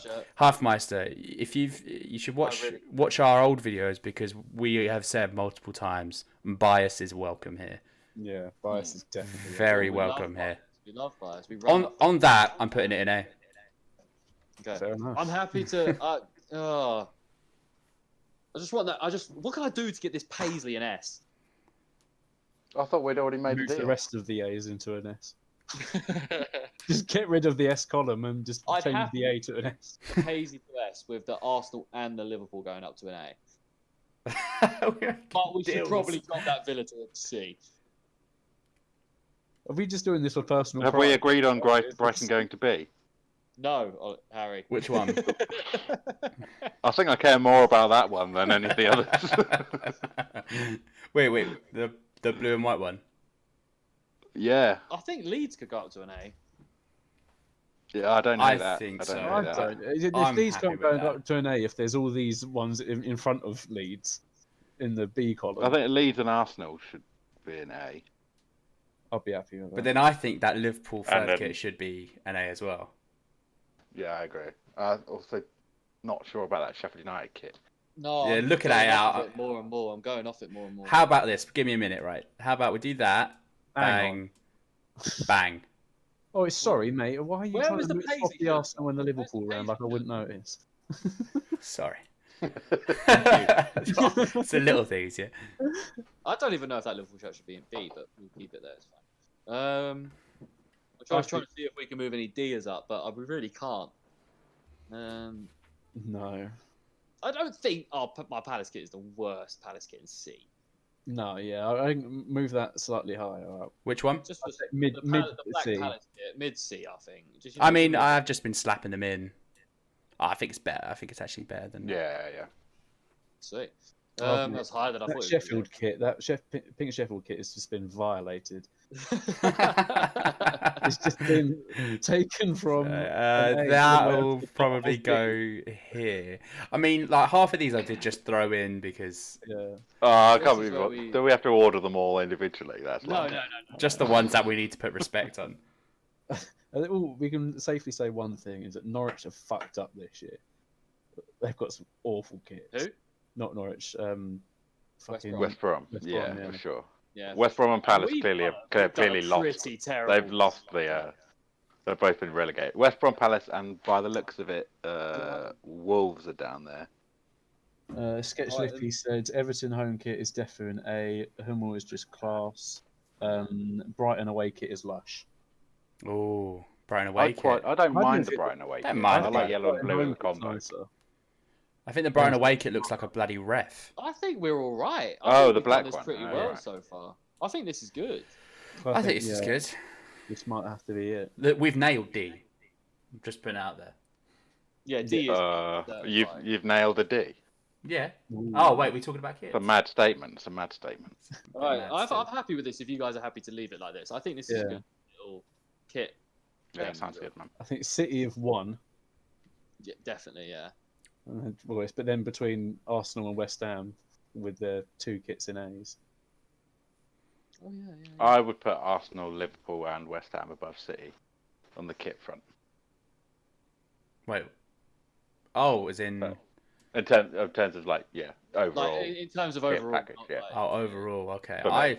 If you should watch our old videos, because we have said multiple times, bias is welcome here. Yeah, bias is definitely very welcome here. We love bias. On that, I'm putting it in A. Okay. Fair enough. I'm happy to. I just want that. What can I do to get this Paisley an S? I thought we'd already made the rest of the A's into an S. Just get rid of the S column and just change the A to an S. The Paisley to S with the Arsenal and the Liverpool going up to an A. But we should probably drop that Villa to a C. Are we just doing this for personal? Have we agreed on Brighton going to B? No, Harry. Which one? I think I care more about that one than any of the others. Wait, the blue and white one. Yeah. I think Leeds could go up to an A. Yeah, I don't know that. I think so. I don't. If Leeds can't go up to an A, if there's all these ones in front of Leeds in the B column, I think Leeds and Arsenal should be an A. I'll be happy with that. But then I think that Liverpool third kit should be an A as well. Yeah, I agree. Also, not sure about that Sheffield United kit. No, yeah, looking at it out. More and more. I'm going off it more and more. How about this? Give me a minute, right? How about we do that? Bang. Bang. Oh, sorry, mate. Why are you trying to mix off the Arsenal and the Liverpool round like I wouldn't notice? Sorry. It's the little things, yeah. I don't even know if that Liverpool shirt should be in B, but we'll keep it there. It's fine. I was trying to see if we can move any D's up, but we really can't. No. I don't think my Palace kit is the worst Palace kit in C. No, yeah, I can move that slightly higher up. Which one? Just mid the black C. Palace kit, mid C, I think. I mean, I've just been slapping them in. I think it's better. I think it's actually better than. Yeah. Sweet. That's higher than I thought. That Sheffield kit, pink Sheffield kit has just been violated. It's just been taken from. That will probably go here. I mean, like half of these I did just throw in because. Yeah. I can't believe do we have to order them all individually? That's no. Just the ones that we need to put respect on. We can safely say one thing is that Norwich have fucked up this year. They've got some awful kits. Who? Not Norwich. West Brom. Yeah, for sure. Yeah, West Brom and Palace clearly lost. Terrible. They've lost the. They've both been relegated. West Brom, Palace, and by the looks of it, Wolves are down there. Sketch Lippy said Everton home kit is definitely an A. Hummel is just class. Brighton away kit is lush. Oh, Brighton away kit. I don't mind the Brighton away kit. I like yellow and blue in the combo. I think the Brighton away kit looks like a bloody ref. I think we're all right. The black one. Pretty well so far. I think this is good. I think this is good. This might have to be it. Look, we've nailed D. I'm just putting it out there. Yeah, D is. You've nailed a D. Yeah. Oh wait, we're talking about kits. It's a mad statement. All right, I'm happy with this. If you guys are happy to leave it like this, I think this is a good little kit. Yeah, sounds good, man. I think City have won. Yeah, definitely, yeah. But then between Arsenal and West Ham with their two kits in A's. Oh yeah. I would put Arsenal, Liverpool, and West Ham above City on the kit front. Wait. Oh, as in. In terms of overall. Like, in terms of overall package, overall, okay.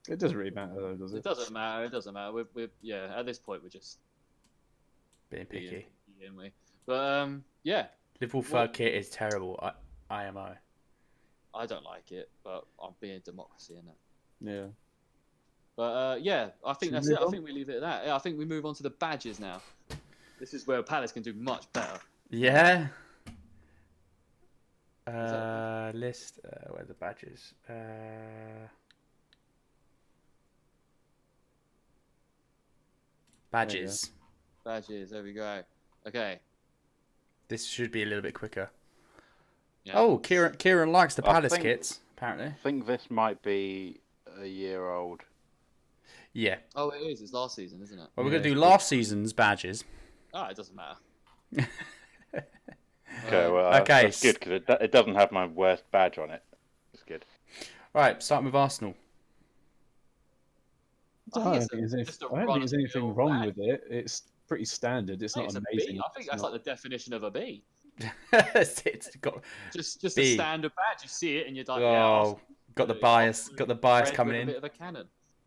It doesn't really matter though, does it? It doesn't matter. We're at this point we're just being picky. But yeah, Liverpool third kit is terrible. IMO. I don't like it, but I'm being democracy in it. Yeah. But yeah, I think Should we that's it. move I on? think we leave it at that. Yeah, I think we move on to the badges now. This is where Palace can do much better. Yeah. that- List. Where are the badges? Badges. Badges. There we go. Okay. This should be a little bit quicker. Yeah. Oh, Kieran likes the I Palace think- kits, apparently. I think this might be a year old. Yeah. Oh, it is. It's last season, isn't it? Well, we're Yeah, going to do it's last season's badges. Oh, it doesn't matter. Okay, well, Okay, that's good because it doesn't have my worst badge on it. It's good. Right, starting with Arsenal. I don't think there's just a I don't think there's anything run-of-the-mill wrong badge. with it. It's pretty standard. It's I not think it's amazing. a B. I think It's that's not- like the definition of a B. It's got Just a B. standard badge. You see it and you're like, yeah. oh, got the bias red coming with in. A bit of a cannon.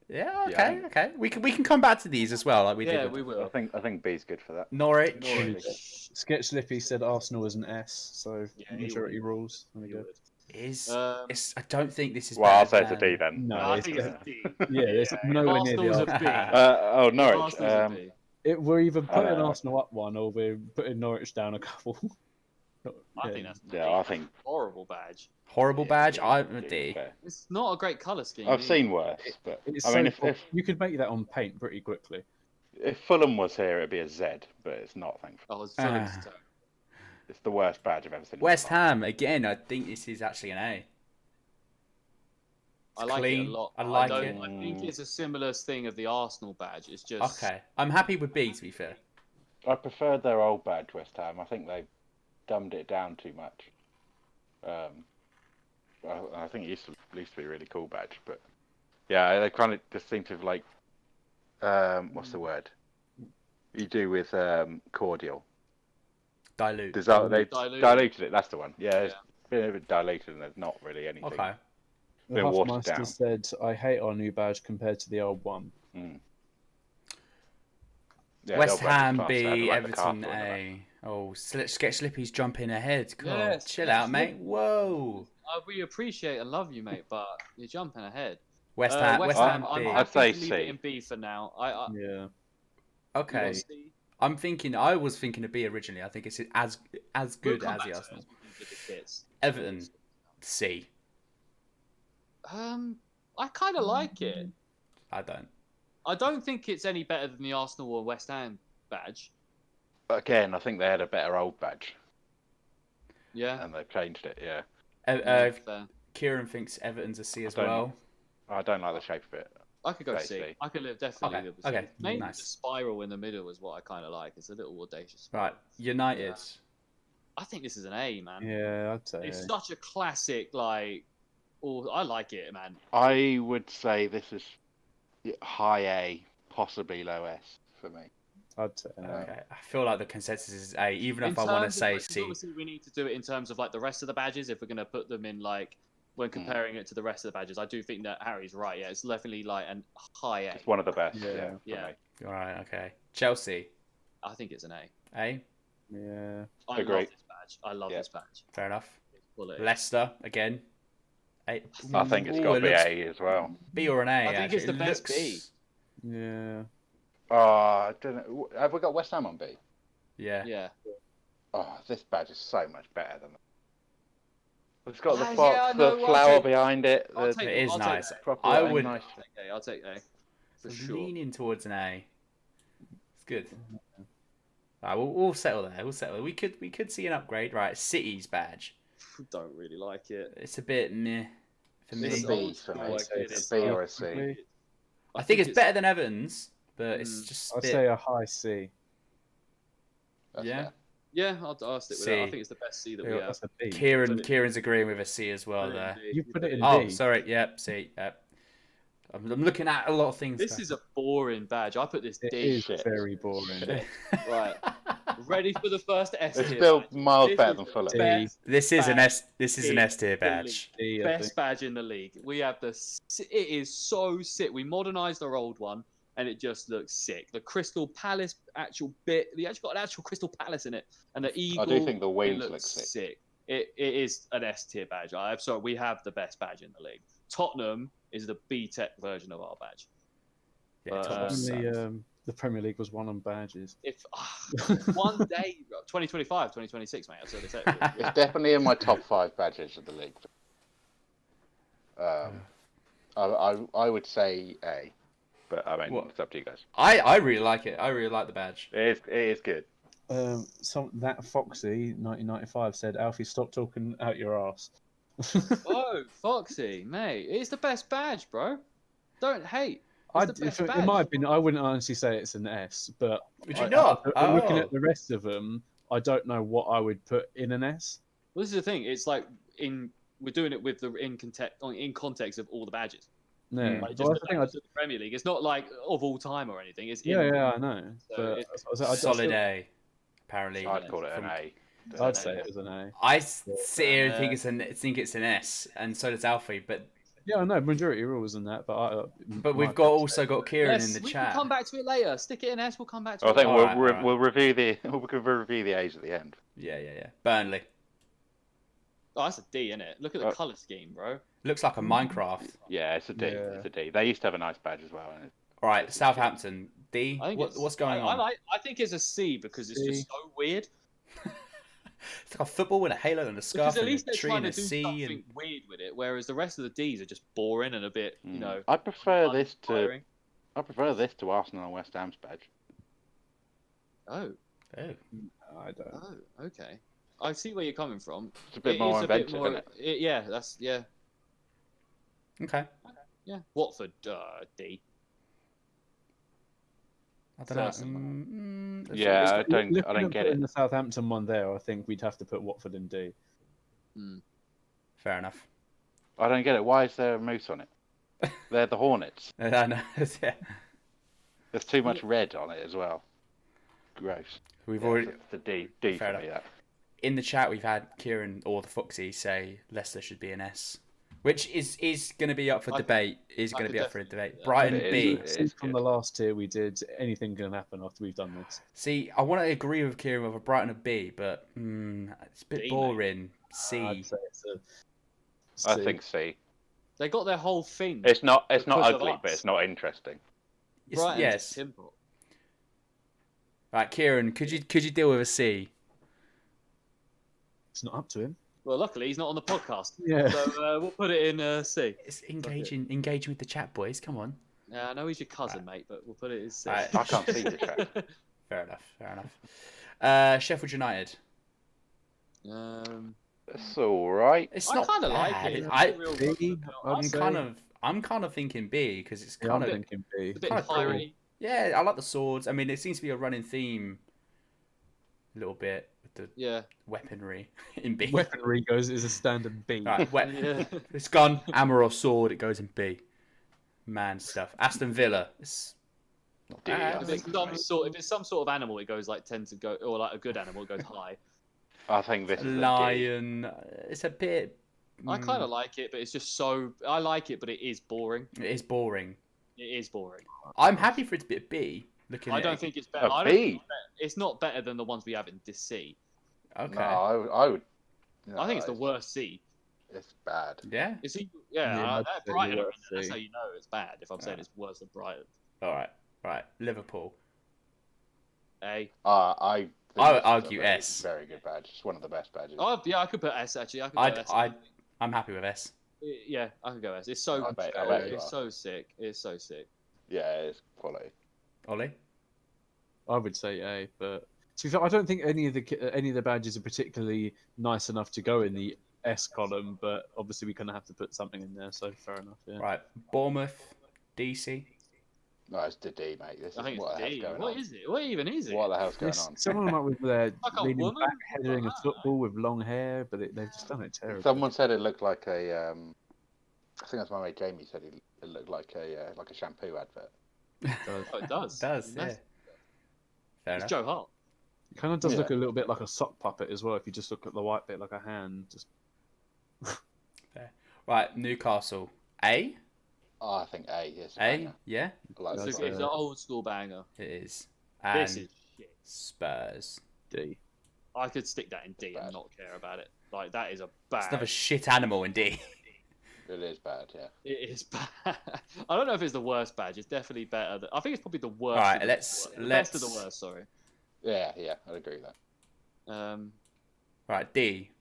Yeah, Yeah, I okay, think- okay. We can come back to these as well, like we Yeah, did we with will. I think B's good for that. Norwich. Norwich. Sketch Slippy said Arsenal was an S, so Yeah, he majority would. rules. There we You go. would. Is I don't think this is. Well, I'll better say it's a than- D then. No, I it's think it's a D. Yeah, it's nowhere near the Arsenal's a Arsenal. B. Norwich. Arsenal's a B. We're either putting know. Arsenal up one or we're putting Norwich down a couple. I think that's a Yeah, D. I think Horrible badge. Horrible badge. D- I'm a D D. is fair. It's not a great colour scheme. I've either. seen worse, but It's I mean, so if you could make that on paint pretty quickly. if Fulham was here, it'd be a Z, but it's not. Thankfully, Oh, it's Fulham's Ah. turn. it's the worst badge I've ever seen. in my West life. Ham again. I think this is actually an A. I It's like clean. it a lot. I like don't- it. I think it's a similar thing of the Arsenal badge. It's just Okay, I'm happy with B. To be fair. I preferred their old badge, West Ham. I think they dumbed it down too much. I think it used to be a really cool badge, but yeah, they kind of just seem to have like, what's the word? You do with cordial. Dilute. They Diluted. diluted it. That's the one. Yeah, it's Yeah. been a bit diluted, and there's not really anything. Okay. The Bit watered Huffmaster down. said, "I hate our new badge compared to the old one." Mm. Yeah, West the old badge Ham was class. B. They had, like, the Everton castle in the back. A. Oh, Sketch Slippy's jumping ahead. God, Yes, chill Sketch out, mate. Slippy. Whoa. we appreciate and love you, mate, but you're jumping ahead. West Ham. West West Ham. Ham I'm B. happy say to leave C. it in B for now. I Yeah, Okay. you see- I'm thinking. I was thinking of B originally. I think it's as We'll good come as back the to Arsenal. it as we do the kits. Everton C. I kind of like it. I don't. I don't think it's any better than the Arsenal or West Ham badge. Again, I think they had a better old badge, Yeah. and they've changed it. Yeah, Fair. Kieran thinks Everton's a C as I don't- well. I don't like the shape of it. I could go Say C. C. I could definitely Okay, live with okay, C. Maybe nice. the spiral in the middle is what I kind of like. It's a little audacious. Right. United. Yeah. I think this is an A, man. yeah, I'd say. It's such a classic, like. Oh, I like it, man. I would say this is high A, possibly low S for me. I'd say. Okay. I feel like the consensus is A, even In if I want to terms of, say like, 'cause C. obviously, we need to do it in terms of like the rest of the badges. If we're going to put them in like when comparing it to the rest of the badges, I do think that Harry's right. Yeah, it's definitely like an high A. It's one of the best. Yeah. Yeah, for Yeah. me. All right. Okay. Chelsea. I think it's an A. A. Yeah. I Agree. love this badge. I love Yeah. this badge. Fair enough. It's quality. Leicester again. A. I think it's Ooh, got to it be looks A as well. B or an A. I think it's actually. the It best looks- B. Yeah. Oh, I don't know. Have we got West Ham on B? Yeah. Yeah. Oh, this badge is so much better than that. It's got the Yeah, fox, I the know, I'll flower take- behind it. I'll The, take It is I'll take nice. A. proper I like, would- nice. I'll take A. I'll take A. For It's sure. leaning towards an A. It's good. Right, we'll settle there. We'll settle. We could see an upgrade. Right, City's badge. Don't really like it. It's a bit meh for me. It's B old for school, me. like, It's it's a B like- or a C. I think it's better than Everton's, but it's Mm. just a I'd bit. say a high C. That's Yeah. fair. Yeah, I'll stick with C. that. I think it's the best C that we have. That's a B. Kieran's agreeing with a C as well Put it in there. B. You put it in Oh, B. sorry. Yep. C. Yep. I'm looking at a lot of things. This is a boring badge. I put this It D. is shit. very boring. Right. Ready for the first S It's tier still badge. miles This better is than the Fulham. best- This is an badge S. This is an in S tier the badge. D, I Best think. badge in the league. We have it is so sick. We modernised our old one, and it just looks sick. The Crystal Palace actual bit, they actually got an actual Crystal Palace in it, and the eagle. I do think the it wings looks look sick. sick. It is an S tier badge. I'm sorry, we have the best badge in the league. Tottenham is the B Tech version of our badge. Yeah, But, Tottenham The Premier League was won on badges. If one day, 2025, 2026, mate, that's what they say. It's definitely in my top 5 badges of the league. I would say A, but I mean, it's up to you guys. I really like it. I really like the badge. It is good. That Foxy 1995 said, "Alfie, stop talking out your ass." Oh, Foxy, mate, it's the best badge, bro. Don't hate. In my opinion, I wouldn't honestly say it's an S, but Would you not? Looking at the rest of them, I don't know what I would put in an S. Well, this is the thing. It's like we're doing it with the in context of all the badges. Yeah, Like just the badges of the Premier League. It's not like of all time or anything. It's I know. So Solid A, apparently. I'd call it an A. I'd say it was an A. I sit here and think it's an S, and so does Alfie. But yeah, I know majority rules in that, but we've also got Kieran in the we chat. can come back to it later. Stick it in S. We'll come back to I it. think Alright. we'll review the A's at the end. Yeah. Burnley Oh, that's a D, isn't it? Look at the color scheme, bro. looks like a Minecraft. Yeah, it's a D. Yeah. It's a D. They used to have a nice badge as well. All right, Southampton D. I think What's going on? I think it's a C because it's just so weird. It's like a football with a halo and a scarf Because at and least a they're tree trying and to a do C. something And... weird with it, whereas the rest of the D's are just boring and a bit, I prefer this to uninspiring. Arsenal and West Ham's badge. Oh, Oh. I don't. oh, okay. I see where you're coming from. It's a bit more inventive, isn't it? Yeah, that's Okay. yeah. Watford D. I don't know. First Yeah, I don't get it. In the Southampton one there, I think we'd have to put Watford in D. Fair enough. I don't get it. Why is there a moose on it? They're the Hornets. I know. Yeah. There's too much red on it as well. Gross. We've already It's a D Fair for me. That. in the chat. We've had Kieran or the Foxy say Leicester should be an S, which is going to be up for debate. Is going to be up for debate. Brighton It B. is From good. the last tier we did, anything can happen after we've done this. See, I want to agree with Kieran with a Brighton a B, but it's a bit D, boring. C. I'd say it's a C. I think C. They got their whole thing. It's not Because of ugly, us. but it's not interesting. Brighton's Yes. simple. Right, Kieran, could you deal with a C? It's not up to him. Well, luckily he's not on the podcast. Yeah. So we'll put it in C. It's engaging with the chat, boys. Come on. Yeah, I know he's your cousin, mate, but we'll put it as C. Right. I can't see the chat. Fair enough. Sheffield United. It's all right. It's I not kind of like bad. it. I'm kind of thinking B because it's Yeah, I'm kind of thinking B. It's a bit kinda cool. pirate. yeah. I like the swords. I mean, it seems to be a running theme. A little bit with the Yeah. weaponry in B. Weaponry is a standard B. Right, Yeah. it's gun, hammer or sword. It goes in B. Man stuff. Aston Villa. It's not D, bad. I If think. it's some sort of animal, it goes like tend to go, or like a good animal, it goes high. I think this is a D. Lion. It's a bit. I kind of like it, but it's just so. I like it, but it is boring. It is boring. It is boring. I'm happy for it to be a B. Looking I at don't it. think it's better. A I don't think B? it's better. It's not better than the ones we have in this C. Okay. No, I would. No, I think it's the worst C. It's bad. Yeah. Is he? Yeah, Yeah, I'd say Brighton. the Are in worst there. That's C. how you know it's bad. If I'm saying it's worse than Brighton. All right. Right. Liverpool. A. I I think would this is a argue very, S. Very good badge. It's one of the best badges. Oh yeah, I could put S actually. I could put S. I'm happy with S. Yeah, I could go S. It's so. I bet you it's are. so sick. It's so sick. Yeah, it's quality. Ollie. I would say A, but to be fair, I don't think any of the badges are particularly nice enough to go in the S column. But obviously, we're gonna have to put something in there, so fair enough. Yeah. Right. Bournemouth. DC. No, it's the D, mate. This I is think what it's the hell's D. going What on. is it? What even is it? What the hell's going It's on? someone like with their Like a leaning woman? back, heading a football with long hair, but they've just done it terribly. Someone said it looked like a. I think that's my mate Jamie said it looked like a shampoo advert. Oh, it does. It does. Yeah. That's- Fair It's enough. Joe Hart. It kind of does Yeah. look a little bit like a sock puppet as well. If you just look at the white bit, like a hand. Just Right. Newcastle. A. Oh, I think A. Yes. A, yeah, Like It's That's an old school banger. it is. This And is shit. Spurs. D. I could stick that in D and not care about it. Like, that is a bad. It's another shit animal in D. It is bad, yeah. It is bad. I don't know if it's the worst badge. It's definitely better. I think it's probably the worst. All right, of the let's- worst. The best of the let's- worst. Sorry. Yeah, I'd agree with that. Right, D.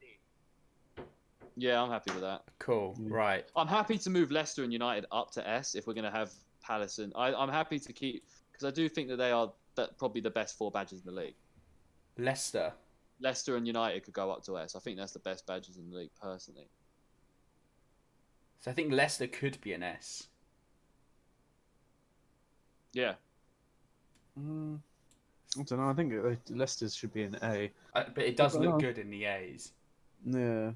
Yeah, I'm happy with that. Cool. Right. I'm happy to move Leicester and United up to S if we're going to have Palace. And I'm happy to keep, because I do think that they are probably the best 4 badges in the league. Leicester. Leicester and United could go up to S. I think that's the best badges in the league, personally. So I think Leicester could be an S. Yeah. I don't know. I think Leicester's should be an A. But it does look good in the A's. Yeah.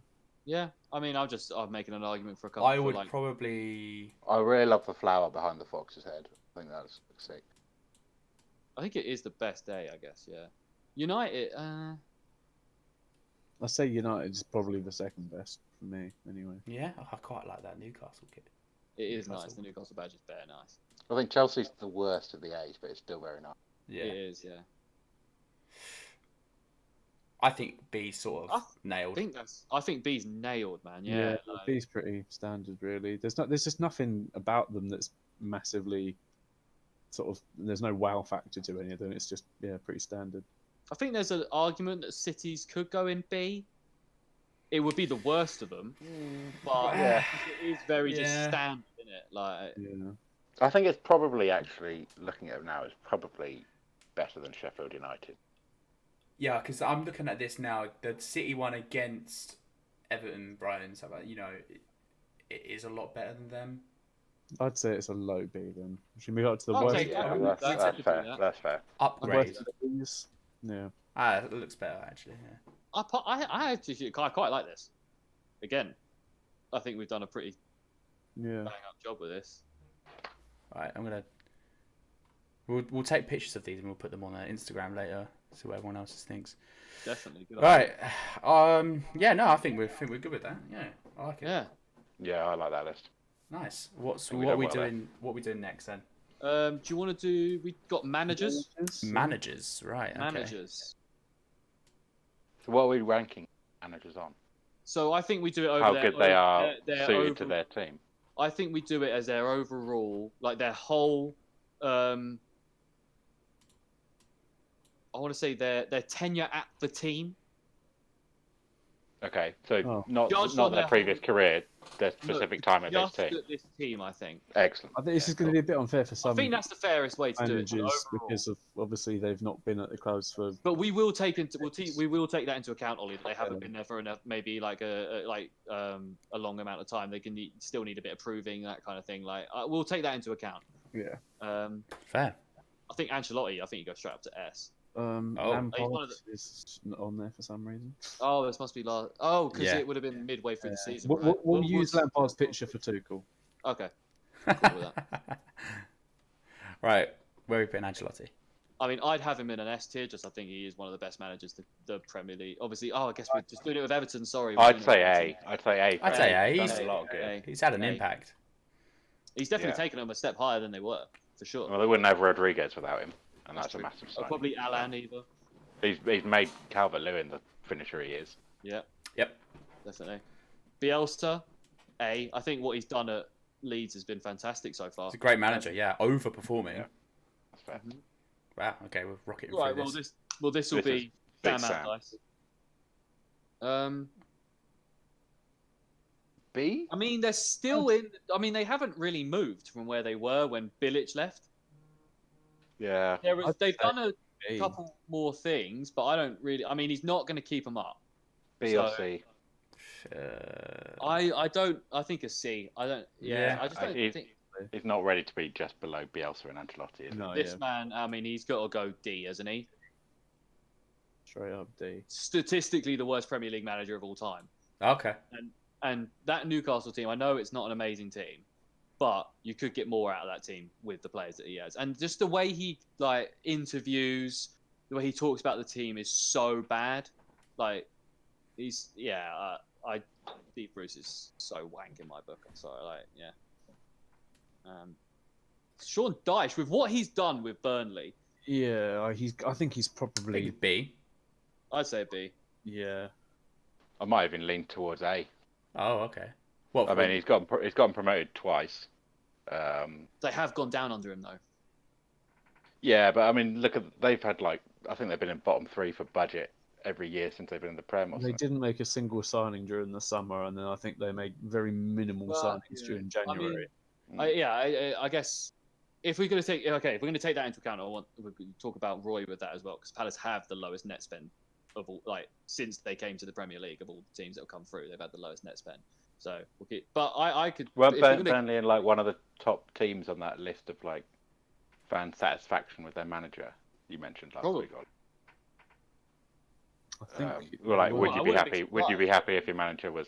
Yeah. I mean, I'm making an argument for a couple. I would probably... I really love the flower behind the fox's head. I think that's sick. I think it is the best A, I guess, yeah. United, I'd say United is probably the second best for me, anyway. Yeah, I quite like that Newcastle kit. it is Newcastle. nice. The Newcastle badge is very nice. I think Chelsea's the worst of the A's, but it's still very nice. Yeah. It is, yeah. I think B sort of nailed. I think B's nailed, man. Yeah. Like, B's pretty standard, really. There's just nothing about them that's massively sort of. There's no wow factor to any of them. It's just pretty standard. I think there's an argument that cities could go in B. It would be the worst of them, but it is very just standard, isn't it? Like, I think it's probably actually looking at it now. It's probably better than Sheffield United. Yeah, because I'm looking at this now. The City one against Everton, Brighton, stuff like it is a lot better than them. I'd say it's a low B then. Should we move up to the I'll worst? take it. That's fair. That's fair. Upgrade. Yeah. It looks better actually. Yeah. I actually quite like this. Again, I think we've done a pretty bang up job with this. All right, We'll take pictures of these and we'll put them on Instagram later, see what everyone else thinks. Definitely. Good Right. I think we're good with that. Yeah, I like it. Yeah, I like that list. Nice. What are we doing? What are we doing next then? Do you want to do? We got managers. Managers, right? Okay. Managers. So what are we ranking managers on? So I think we do it over how good they are suited to their team. I think we do it as their overall, like their whole. I want to say their tenure at the team. Okay, so not their previous career, their specific time at this team. Just at this team, I think. Excellent. I think this is going to be a bit unfair for some. I think that's the fairest way to do it. Because of obviously they've not been at the clubs for. But we will take we will take that into account, Ollie. That they haven't been there for enough, maybe like a long amount of time. They can still need a bit of proving, that kind of thing. Like we'll take that into account. Yeah. Fair. I think Ancelotti. I think you go straight up to S. Lampard is not on there for some reason. Oh, this must be last. Oh, because it would have been midway through the season. We'll use Lampard's picture for Tuchel. Okay. Cool with that. Right, where are we putting Ancelotti? I mean, I'd have him in an S tier. Just I think he is one of the best managers the Premier League. Obviously, I guess we're just doing it with Everton. Sorry. I'd say A. I'd say A. I'd say A. He's had an A. impact. He's definitely taken them a step higher than they were, for sure. Well, they wouldn't have Rodriguez without him, and that's a massive sign. Probably Alan either. He's made Calvert-Lewin the finisher he is. Yeah. Yep. Definitely. Bielsa, A. I think what he's done at Leeds has been fantastic so far. He's a great manager, overperforming. Yeah. That's fair. Wow, okay, we're rocketing right, through this will be Sam Allardyce. B? I mean, they're still in. I mean, they haven't really moved from where they were when Bilic left. Yeah. They've done a couple more things, but I don't really. I mean, he's not going to keep them up. B or C? I don't. I think a C. I don't. Yeah. I just don't think. He's not ready to be just below Bielsa and Ancelotti. This man, I mean, he's got to go D, hasn't he? Straight up D. Statistically, the worst Premier League manager of all time. Okay. And that Newcastle team, I know it's not an amazing team, but you could get more out of that team with the players that he has. And just the way he interviews, the way he talks about the team is so bad. Like, Steve Bruce is so wank in my book. I'm sorry. Sean Dyche, with what he's done with Burnley, Yeah, I think he's I think probably it's B. I'd say B. yeah. I might even lean towards A. Oh, okay. Well, I mean, he's gotten promoted twice. They have gone down under him though. Yeah, but I mean, they've had I think they've been in bottom 3 for budget every year since they've been in the Prem. Or They something. didn't make a single signing during the summer, and then I think they made very minimal signings during January. I guess if we're going to take that into account, we could talk about Roy with that as well, because Palace have the lowest net spend of all, since they came to the Premier League, of all the teams that have come through, they've had the lowest net spend. So, I could. Weren't Burnley in one of the top teams on that list of fan satisfaction with their manager you mentioned last week? I think. Would you be happy? Would you be happy if your manager was?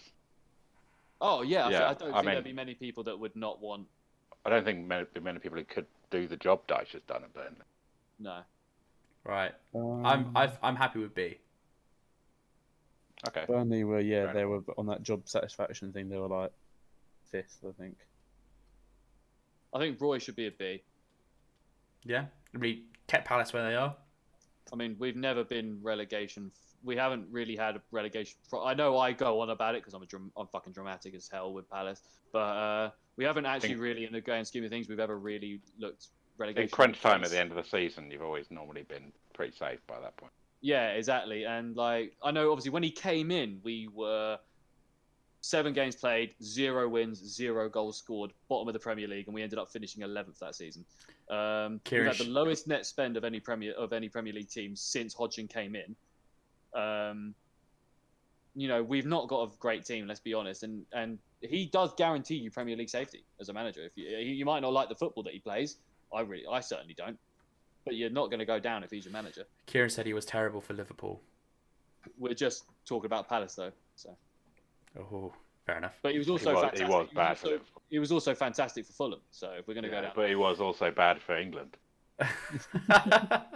Oh yeah, yeah. I don't think there'd be many people that would not want. I don't think many people who could do the job Dyche has done at Burnley. No. Right. I'm happy with B. Okay. Burnley were they were on that job satisfaction thing. They were 5th, I think. I think Roy should be a B. Yeah. We kept Palace where they are. I mean, we've never been relegation. We haven't really had a relegation. I know I go on about it because I'm fucking dramatic as hell with Palace, but we haven't actually really, in the grand scheme of things, we've ever really looked relegation. In crunch time at the end of the season, you've always normally been pretty safe by that point. Yeah, exactly. And I know obviously when he came in, we were 7 games played, 0 wins, 0 goals scored, bottom of the Premier League, and we ended up finishing 11th that season. We've had the lowest net spend of any Premier League team since Hodgson came in. We've not got a great team, let's be honest, and he does guarantee you Premier League safety as a manager. If you might not like the football that he plays, I certainly don't, but you're not going to go down if he's your manager. Kieran said he was terrible for Liverpool. We're just talking about Palace though, so. Oh, fair enough. But he was also fantastic. He was bad for Liverpool. He was also fantastic for Fulham. So if we're going to go down, but he was also bad for England.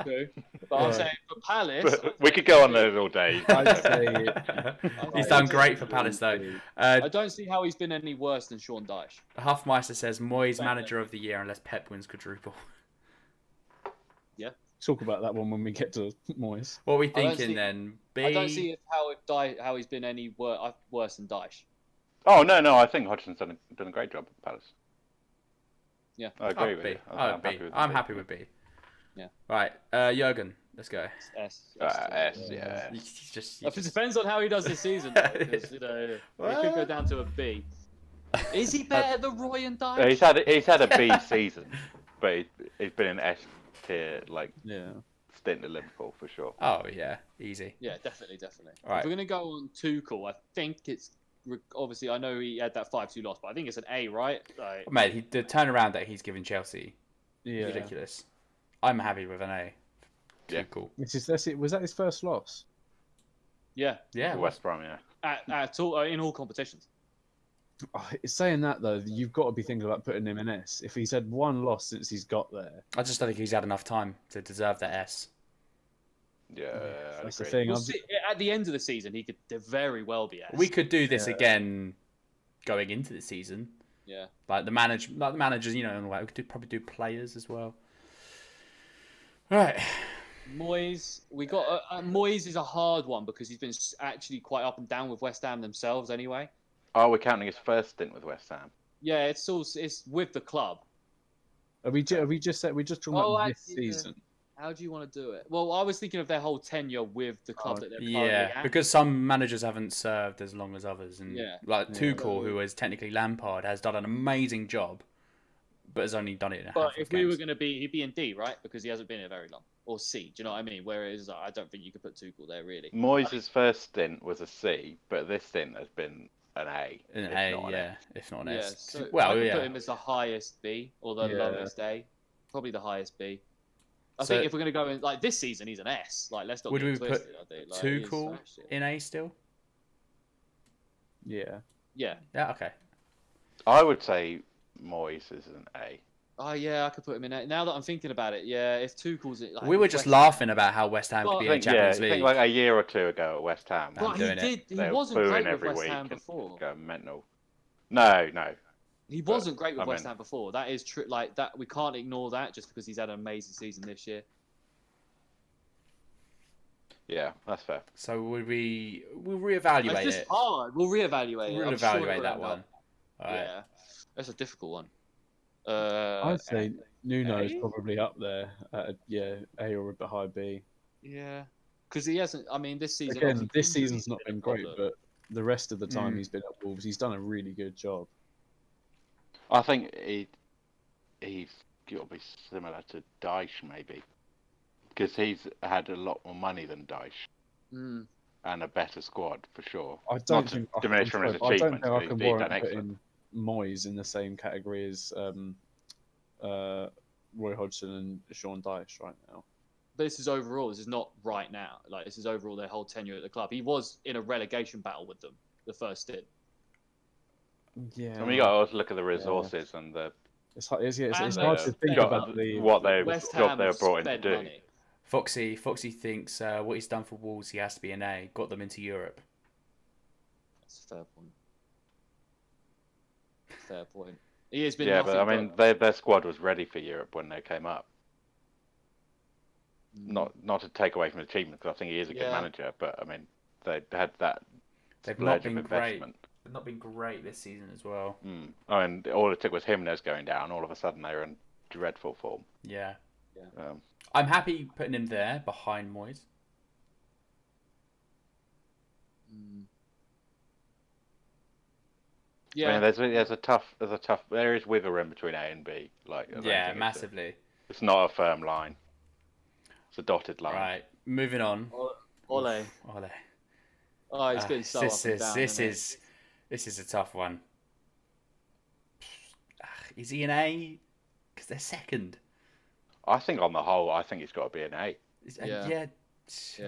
True. But I'm saying for Palace, we could go on those all day. I'd say He's done great for Palace though. I don't see how he's been any worse than Sean Dyche. Huffmeister says Moyes manager of the year unless Pep wins quadruple. Yeah. Talk about that one when we get to Moyes. What are we thinking then? B? I don't see how he's been any worse than Dyche. Oh no! I think Hodgson's done a great job at Palace. Yeah, I agree with you. I'm happy with B. Yeah. Right, Jurgen, let's go. S. Yeah. It depends on how he does this season. Because, it could go down to a B. Is he better than Roy and Dyche? He's had a B season, but he's been an S tier stint at Liverpool for sure. Oh yeah, easy. Yeah, definitely. Right. If we're gonna go on Tuchel, I think it's obviously I know he had that 5-2 loss, but I think it's an A, right? Mate, the turnaround that he's given Chelsea, ridiculous. I'm happy with an A. Tuchel. Was that his first loss? Yeah. West Brom, yeah. At all in all competitions. Saying that though, you've got to be thinking about putting him in S. If he's had 1 loss since he's got there, I just don't think he's had enough time to deserve that S. Yeah, that's the thing. At the end of the season, he could very well be S. We could do this again, going into the season. Yeah, the managers, we could probably do players as well. Right. Moyes, we got Moyes is a hard one because he's been actually quite up and down with West Ham themselves anyway. Oh, we're counting his first stint with West Ham. Yeah, it's with the club. Are we just talking about this season? How do you want to do it? Well, I was thinking of their whole tenure with the club that they're currently at. Because some managers haven't served as long as others, and Tuchel, who is technically Lampard, has done an amazing job, but has only done it in a But if we were going to be, he'd be in D, right? Because he hasn't been here very long. Or C, do you know what I mean? Whereas I don't think you could put Tuchel there, really. Moyes' first stint was a C, but this stint has been an A. If not an S. So I could put him as the highest B, or the lowest A. Probably the highest B. I think if we're going to go in, this season, he's an S. Let's not would we twisted, put Tuchel in A still? Yeah. Yeah. Yeah, okay. I would say Moyes is an A. Oh, yeah, I could put him in A. Now that I'm thinking about it, if Tuchel's it... we were just laughing about how West Ham could be in Champions League. I think a year or two ago at West Ham. But he wasn't great with West Ham before. Go mental. No. He wasn't great with West Ham before. That is true. Like that, we can't ignore that just because he's had an amazing season this year. Yeah, that's fair. So we'll reevaluate It's just it. hard. We'll reevaluate it. We'll evaluate that one. All right. Yeah, that's a difficult one. I'd say Nuno is probably up there. A or a bit high B. Yeah, because he hasn't. I mean, this season. Again, this season's not been great, but the rest of the time he's been at Wolves, he's done a really good job. I think he's got to be similar to Dyche, maybe. Because he's had a lot more money than Dyche. And a better squad, for sure. I don't think I can warrant putting Moyes in the same category as Roy Hodgson and Sean Dyche right now. But this is overall. This is not right now. Like, this is overall their whole tenure at the club. He was in a relegation battle with them the first stint. Yeah. I mean, you got to also look at the resources and the. It's hard to think about what they were brought in to do. Money. Foxy thinks what he's done for Wolves, he has to be an A. Got them into Europe. That's a fair point. Fair point. He has been. Yeah, but I mean, their squad was ready for Europe when they came up. Not to take away from the achievement, because I think he is a good manager. But I mean, they had that. They've not been great. They've not been great this season as well. I mean, all it took was Jimenez going down. All of a sudden, they were in dreadful form. Yeah. I'm happy putting him there behind Moyes. Yeah, I mean, there's a tough. There is wiggle room between A and B. Massively. It's not a firm line. It's a dotted line. Right, moving on. Ole. Oh, it's been so up and down. This is a tough one. Is he an A? Because they're second. I think on the whole, I think it's got to be an A. Yeah.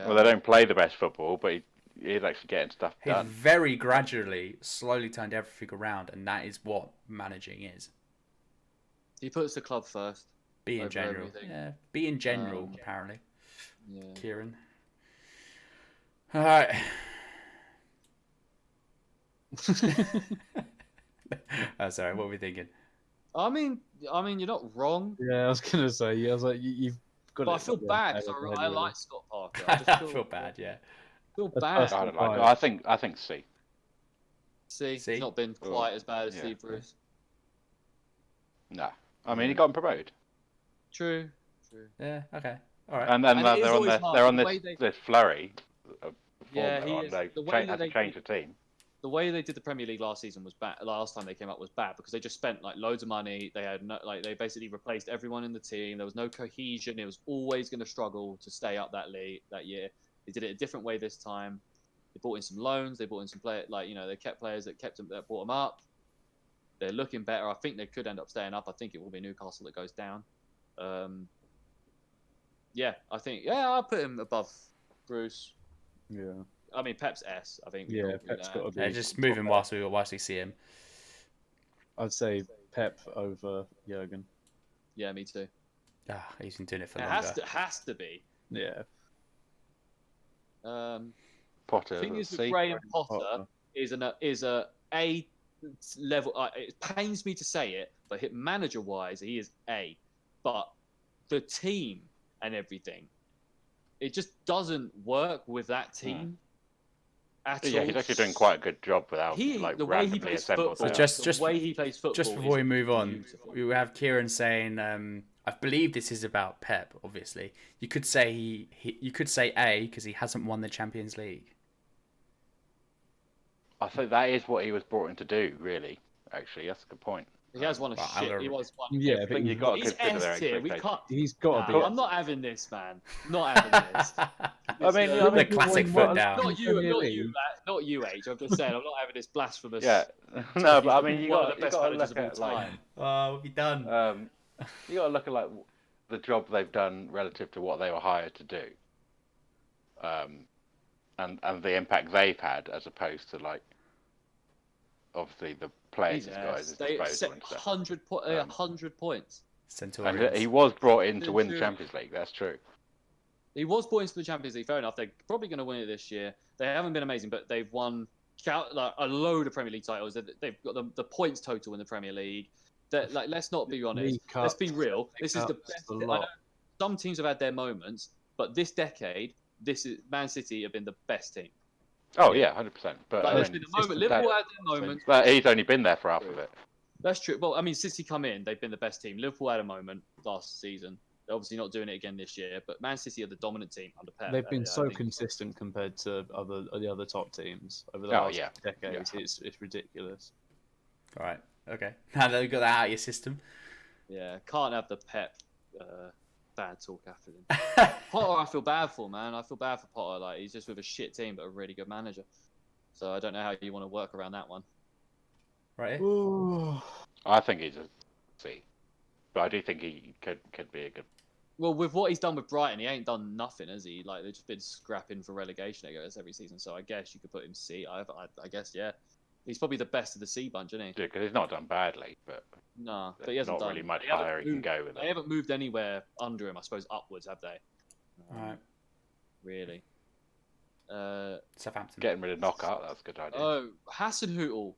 Well, they don't play the best football, but he's actually getting stuff done. He's very gradually, slowly turned everything around, and that is what managing is. He puts the club first. B in general. Everything. Yeah, B in general, apparently. Yeah. Kieran. All right. Oh, sorry, what were we thinking? I mean, you're not wrong. Yeah, I was gonna say. Yeah, I was like, you've got. But I feel bad because I like Scott Parker. I feel bad. Yeah. I feel bad. I don't like it. I think C. C. He's not been quite as bad as Steve Bruce. No, I mean he got him promoted. True. Yeah. Okay. All right. And then they're on this flurry. Yeah, he is. They had to change the team. The way they did the Premier League last season was bad. Last time they came up was bad because they just spent like loads of money. They had they basically replaced everyone in the team. There was no cohesion. It was always going to struggle to stay up that year. They did it a different way this time. They brought in some loans. They brought in some players. They kept players that brought them up. They're looking better. I think they could end up staying up. I think it will be Newcastle that goes down. I think I'll put him above Bruce. Yeah. I mean, Pep's S. I think. Pep's got to be. Just moving whilst we see him. I'd say Pep over Jurgen. Yeah, me too. He's been doing it for longer. It has to be. Yeah. Potter. The thing is with Graham Potter is a A level. It pains me to say it, but manager-wise, he is A. But the team and everything, it just doesn't work with that team. He's actually doing quite a good job without the way he plays football. The way he plays football. Just before we move on, we have Kieran saying, "I believe this is about Pep. Obviously, you could say you could say A because he hasn't won the Champions League." I think that is what he was brought in to do. Really, actually, that's a good point. He has won a shit. He was one. Yeah, but you got to consider their expectations. He's got to be. I'm not having this, man. Not having this. I mean, the classic foot down. Not you, H. I'm just saying, I'm not having this blasphemous. Yeah. No, but I mean, you got to look at we'll be done. You got to look at the job they've done relative to what they were hired to do, and the impact they've had as opposed to obviously the players guys. They set 100 points. Centurions. And he was brought in to win the Champions League. That's true. He was brought into the Champions League. Fair enough. They're probably going to win it this year. They haven't been amazing, but they've won like a load of Premier League titles. They've got the points total in the Premier League. That, like, let's not be honest. Let's be real. This is the best. I know some teams have had their moments, but this decade, Man City have been the best team. Oh yeah, 100%. But like, there's been a moment. Liverpool had their moment. But he's only been there for half of it. That's true. Well, I mean, City come in, they've been the best team. Liverpool had a moment last season. They're obviously not doing it again this year, but Man City are the dominant team under Pep. They've been so consistent compared to the other top teams over the last decades. Yeah. It's ridiculous. All right. Okay. Now that we've got that out of your system. Yeah, can't have the Pep bad talk after him. Potter, I feel bad for, man. I feel bad for Potter. Like, he's just with a shit team, but a really good manager. So I don't know how you want to work around that one. Right. I think he's a C, but I do think he could be a good. Well, with what he's done with Brighton, he ain't done nothing, has he? Like, they've just been scrapping for relegation, I guess, every season. So I guess you could put him C. I guess, yeah. He's probably the best of the C bunch, isn't he? Yeah, because he's not done badly, but no, but he hasn't not done really much higher he can go with it. They haven't moved anywhere under him, I suppose, upwards, have they? Right. Really. Southampton. Getting rid of Knockout, that's a good idea. Oh, Hasenhüttl.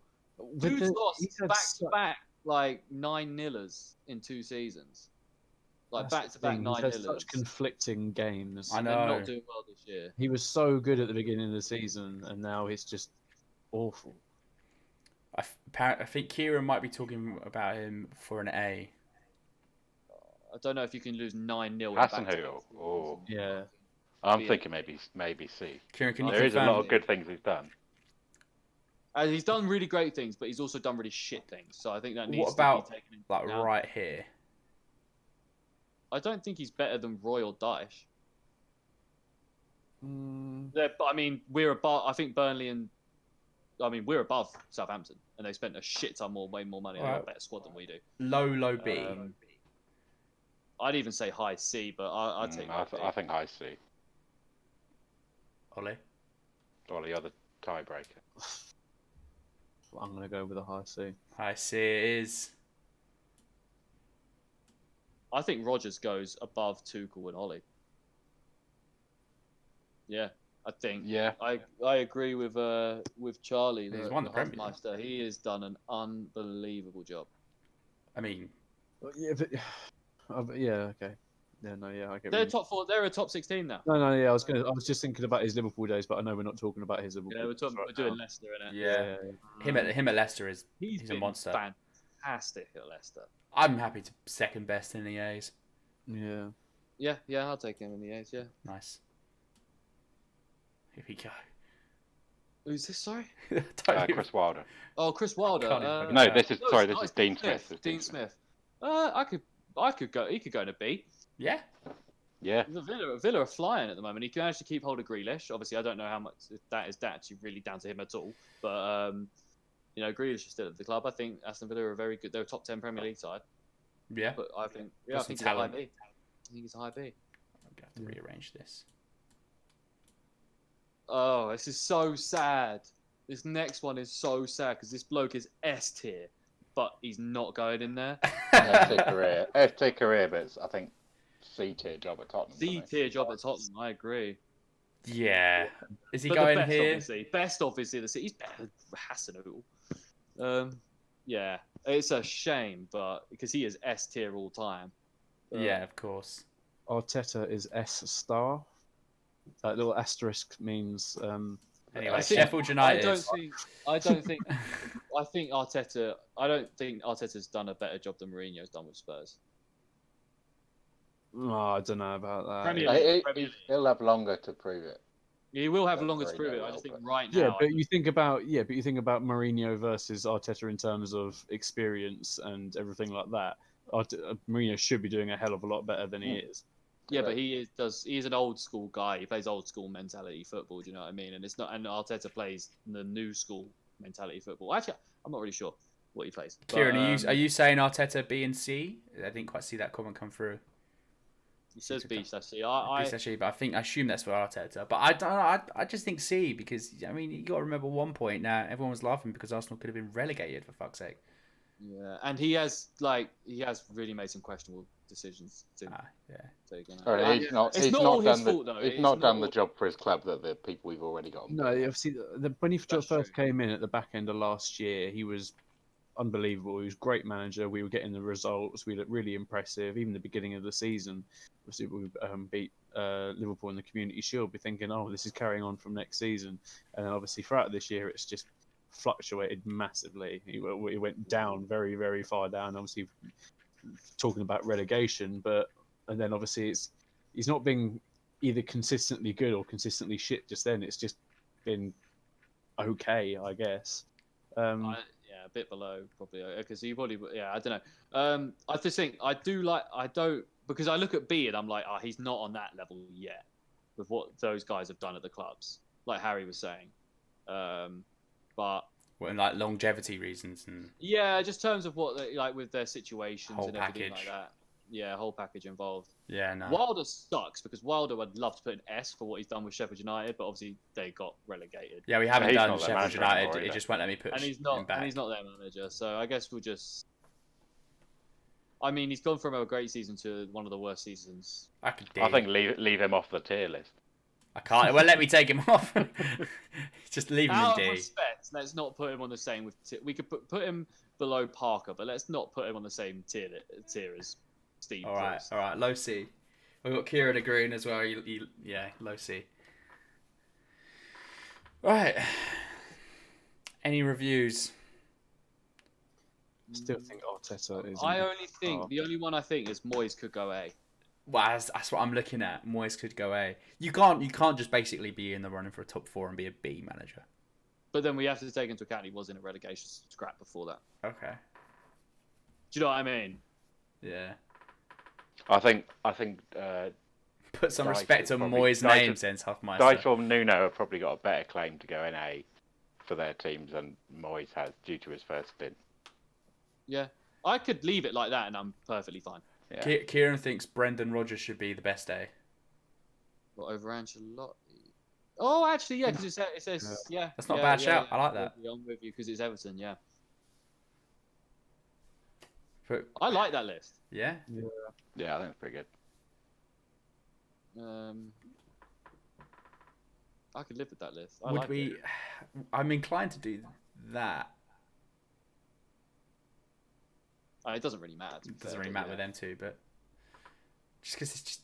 Dude's lost back-to-back, like, 9-0ers in 2 seasons. Like, back-to-back 9-0ers. Such conflicting games. I know. They're not doing well this year. He was so good at the beginning of the season, and now he's just awful. I think Kieran might be talking about him for an A. I don't know if you can lose 9-0. Hasenhüttl. Oh. Yeah. I'm thinking maybe C. Kieran, can you there is a lot of good things he's done. He's done really great things, but he's also done really shit things. So I think that needs what about, to be taken into like, account. right here? I don't think he's better than Royal Dyche. But I mean, we're above. I think Burnley and we're above Southampton, and they spent a shit ton way more money. They got a better squad than we do. Low B. I'd even say high C, but I'd take. I think high C. Ollie, you're the tiebreaker. I'm gonna go with a high C. High C it is. I think Rodgers goes above Tuchel and Ollie. Yeah, I think. Yeah, I agree with Charlie. He's won the Premier League. He has done an unbelievable job. I mean, yeah, okay. Yeah, no, yeah, I get. They're top 4. They're a top 16 now. No, yeah, I was just thinking about his Liverpool days, but I know we're not talking about his Liverpool. Yeah, we're doing Leicester, innit? Yeah. Him at Leicester he's a monster. Fantastic at Leicester. I'm happy to second best in the A's. Yeah. Yeah, I'll take him in the A's. Yeah. Nice. Here we go. Who's this? Sorry. Chris Wilder. Oh, Chris Wilder. This is Dean Smith. Dean Smith. I could go. He could go in a B. Yeah. Yeah. Villa are flying at the moment. He can actually keep hold of Grealish. Obviously, I don't know how much that is actually really down to him at all. But Grealish is still at the club. I think Aston Villa are very good. They're a top 10 Premier League side. Yeah. But I think it's a high B. I think it's a high B. I'm going to have to rearrange this. Oh, this is so sad. This next one is so sad because this bloke is S tier, but he's not going in there. FT career, but it's, I think C tier job at Tottenham. C tier job at Tottenham. I agree. Yeah. Is he going best, here? Obviously. Best, obviously. He's better than Hasenhüttl. Yeah, it's a shame, but because he is S tier all time. Yeah, of course. Arteta is S star. That little asterisk means. Anyway, Sheffield United. I don't think Arteta's done a better job than Mourinho's done with Spurs. Oh, I don't know about that. He'll have longer to prove it. He will have longer to prove it. I just think right now. But you think about Mourinho versus Arteta in terms of experience and everything like that. Mourinho should be doing a hell of a lot better than he is. Yeah, but he's an old school guy. He plays old school mentality football. Do you know what I mean? And Arteta plays the new school mentality football. Actually, I'm not really sure what he plays. Kieran, are you saying Arteta B and C? I didn't quite see that comment come through. He says B slash C. But I assume that's for Arteta. But I just think C because you got to remember one point now. Everyone was laughing because Arsenal could have been relegated for fuck's sake. Yeah, and he has really made some questionable decisions to take. He's not done the job for his club that the people we've already got. No, obviously, when he first came in at the back end of last year, he was unbelievable. He was a great manager. We were getting the results. We looked really impressive. Even the beginning of the season, obviously we beat Liverpool in the Community Shield. We're thinking, oh, this is carrying on from next season. And then obviously throughout this year, it's just fluctuated massively. He went down very, very far down. Obviously, talking about relegation, and then obviously he's not been either consistently good or consistently shit. Just then, it's just been okay, I guess. A bit below probably because he probably I don't know. I just think I don't because I look at B and I'm like, he's not on that level yet with what those guys have done at the clubs, like Harry was saying. But in like longevity reasons and just terms of what like with their situations whole and everything package. like that. Yeah, whole package involved. Yeah, no. Wilder sucks because Wilder would love to put an S for what he's done with Sheffield United, but obviously they got relegated. Yeah, we haven't done not their Sheffield manager United. anymore, It either. just won't let me put And he's him not back. and he's not their manager, so I guess we'll just. I mean, he's gone from a great season to one of the worst seasons. I could. I think leave him off the tier list. I can't. Well, let me take him off. Just leave him Out in of D. respect, let's not put him on the same with. We could put him below Parker, but let's not put him on the same tier as Steve. All right, low C. We've got Kieran agreeing as well. Low C. Right. Any reviews? Still think Arteta is. I only think the only one I think is Moyes could go A. Well, that's what I'm looking at. Moyes could go A. You can't just basically be in the running for a top 4 and be a B manager. But then we have to take into account he was in a relegation scrap before that. Okay. Do you know what I mean? Yeah. I think. Put some Dyche respect is on probably- Moyes' Dyche- name, since Huffmeister. Dyche or Nuno have probably got a better claim to go in A for their teams than Moyes has due to his first stint. Yeah. I could leave it like that and I'm perfectly fine. Yeah. Kieran thinks Brendan Rodgers should be the best A. What, over Ancelotti? Oh, actually, yeah, because it says, yeah. That's not a bad shout. I like that. I'm with you because it's Everton, yeah. But, I like that list. yeah? Yeah, I think it's pretty good. I could live with that list. Would we... I'm inclined to do that. It doesn't really matter. It doesn't really matter with them two, but... Just because it's just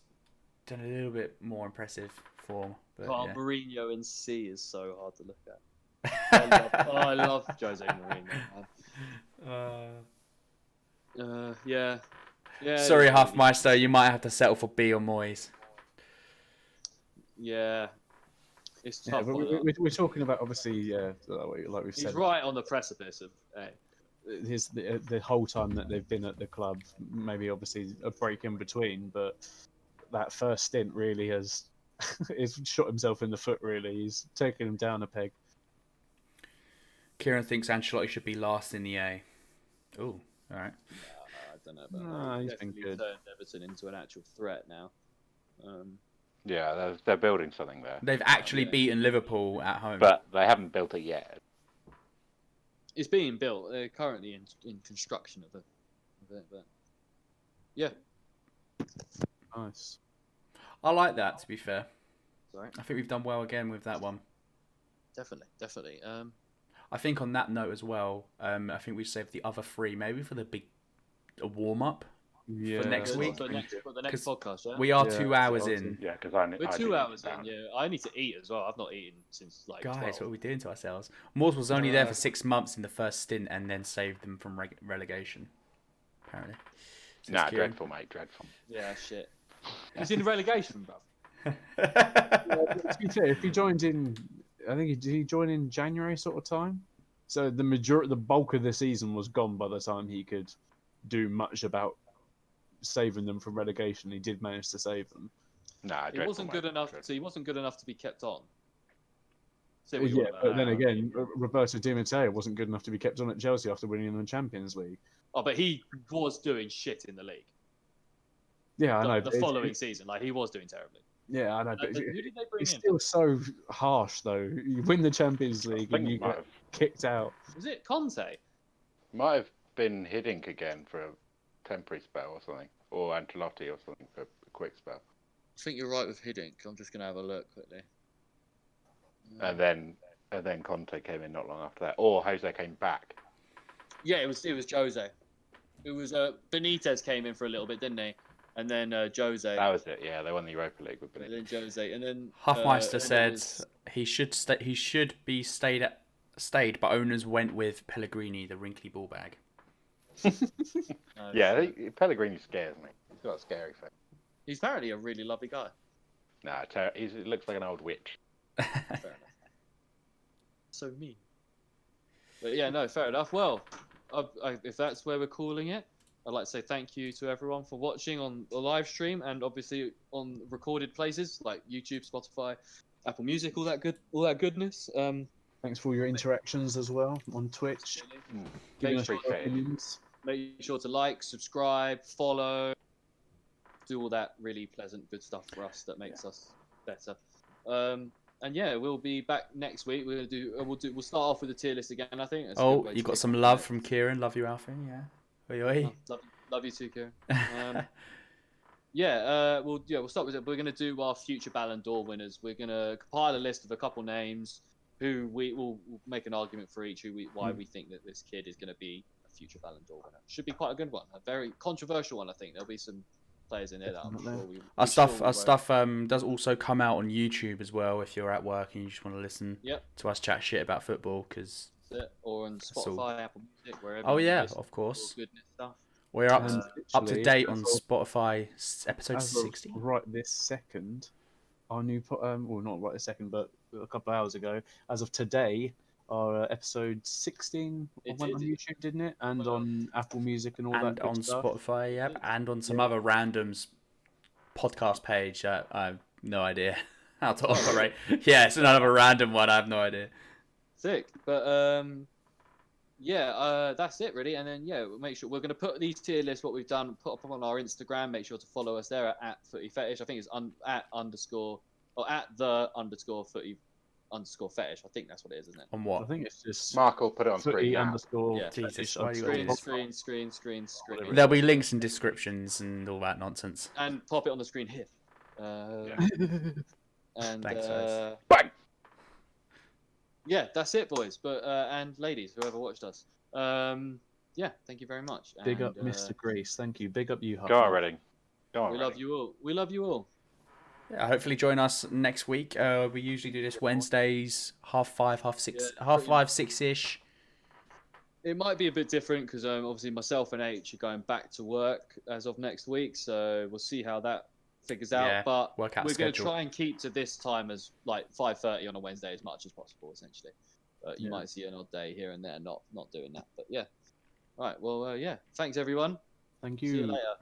done a little bit more impressive form. But, Mourinho in C is so hard to look at. I love Jose Mourinho, man. Yeah. Sorry, Huffmeister, you might have to settle for B or Moyes. Yeah. It's tough. But we're talking about, obviously, like we've said. He's right on the precipice of A. The whole time that they've been at the club, maybe obviously a break in between, but that first stint really has shot himself in the foot, really. He's taken him down a peg. Kieran thinks Ancelotti should be last in the A. Oh, all right. I don't know about that. He's been good. Turned Everton into an actual threat now. Yeah, they're building something there. They've actually beaten Liverpool at home. But they haven't built it yet. It's being built. They're currently in construction of it. But yeah. Nice. I like that, to be fair. Sorry. I think we've done well again with that one. Definitely. I think on that note as well, I think we've saved the other 3 maybe for a warm-up for next week. For the next podcast, yeah? We are 2 hours in. Yeah, because we're 2 hours in, yeah. I need to eat as well. I've not eaten since like Guys, 12. what are we doing to ourselves? Moores was only there for 6 months in the first stint and then saved them from relegation, apparently. Dreadful, mate, dreadful. Yeah, shit. He's in relegation, bruv. To be fair, if he joined in, I think did he join in January sort of time? So the bulk of the season was gone by the time he could do much about saving them from relegation. He did manage to save them. He wasn't good enough. So he wasn't good enough to be kept on. But then again, Roberto Di Matteo wasn't good enough to be kept on at Chelsea after winning the Champions League. Oh, but he was doing shit in the league. Yeah, I know. The following season, like he was doing terribly. Yeah, I know. But who did they bring it's in? still so harsh, though. You win the Champions League and you get kicked out. Was it Conte? Might have been Hiddink again for a temporary spell or something. or Ancelotti or something for a quick spell. I think you're right with Hiddink. I'm just going to have a look quickly. And then Conte came in not long after that, or Jose came back. Yeah, it was Jose. It was Benitez came in for a little bit, didn't he? And then Jose. That was it. Yeah, they won the Europa League with And Benitez. then Jose, and then Hofmeister said he should be stayed, but owners went with Pellegrini, the wrinkly ball bag. Yeah, Pellegrini scares me. He's got a scary face. He's apparently a really lovely guy. Nah, he looks like an old witch. Fair enough. So mean. But yeah, no, fair enough. Well, if that's where we're calling it, I'd like to say thank you to everyone for watching on the live stream and obviously on recorded places like YouTube, Spotify, Apple Music, all that goodness. Thanks for all your interactions as well on Twitch. Make sure to like, subscribe, follow, do all that really pleasant, good stuff for us that makes us better. And yeah, we'll be back next week. We'll start off with the tier list again. I think. That's you got some love from Kieran. Love you, Alfie. Yeah. Oi, oi. Love you too, Kieran. We'll start with it. We're gonna do our future Ballon d'Or winners. We're gonna compile a list of a couple names who we'll make an argument for each. Why we think that this kid is gonna be a future Ballon d'Or winner. Should be quite a good one. A very controversial one, I think. There'll be some players in there that I'm sure our stuff does also come out on YouTube as well if you're at work and you just want to listen to us chat shit about football or on Spotify, Apple Music, wherever. Oh yeah, of course. Goodness stuff. We're up to date on Spotify, episode 60. Right this second, our new well, not right this second, but a couple of hours ago, as of today, our episode 16 went on YouTube, didn't it? And on Apple Music and all that. And on stuff. Spotify, yep. And on some other randoms podcast page. I have no idea how to operate. Yeah, it's another random one. I have no idea. Sick. But that's it really. And then make sure we're going to put these tier lists, what we've done, put up on our Instagram. Make sure to follow us there at Footy Fetish. I think it's at the _Footy _Fetish. I think that's what it is, isn't it? On what? I think it's just Mark will put it on screen now. Jesus, Screen. There'll be links and descriptions and all that nonsense. And pop it on the screen here. And thanks, guys. Bang! Yeah, that's it, boys. But and ladies, whoever watched us. Thank you very much. Big up, Mr. Grace. Thank you. Big up you, Huff. Go on, Reading. Go on. We love you all. We love you all. Yeah, hopefully join us next week. We usually do this Wednesdays, 5:30, 6:ish. It might be a bit different because obviously myself and H are going back to work as of next week, so we'll see how that figures out. Yeah, but we're going to try and keep to this time as like 5:30 on a Wednesday as much as possible, essentially. You might see an odd day here and there not doing that, but yeah. All right. Well, thanks everyone. Thank you. See you later.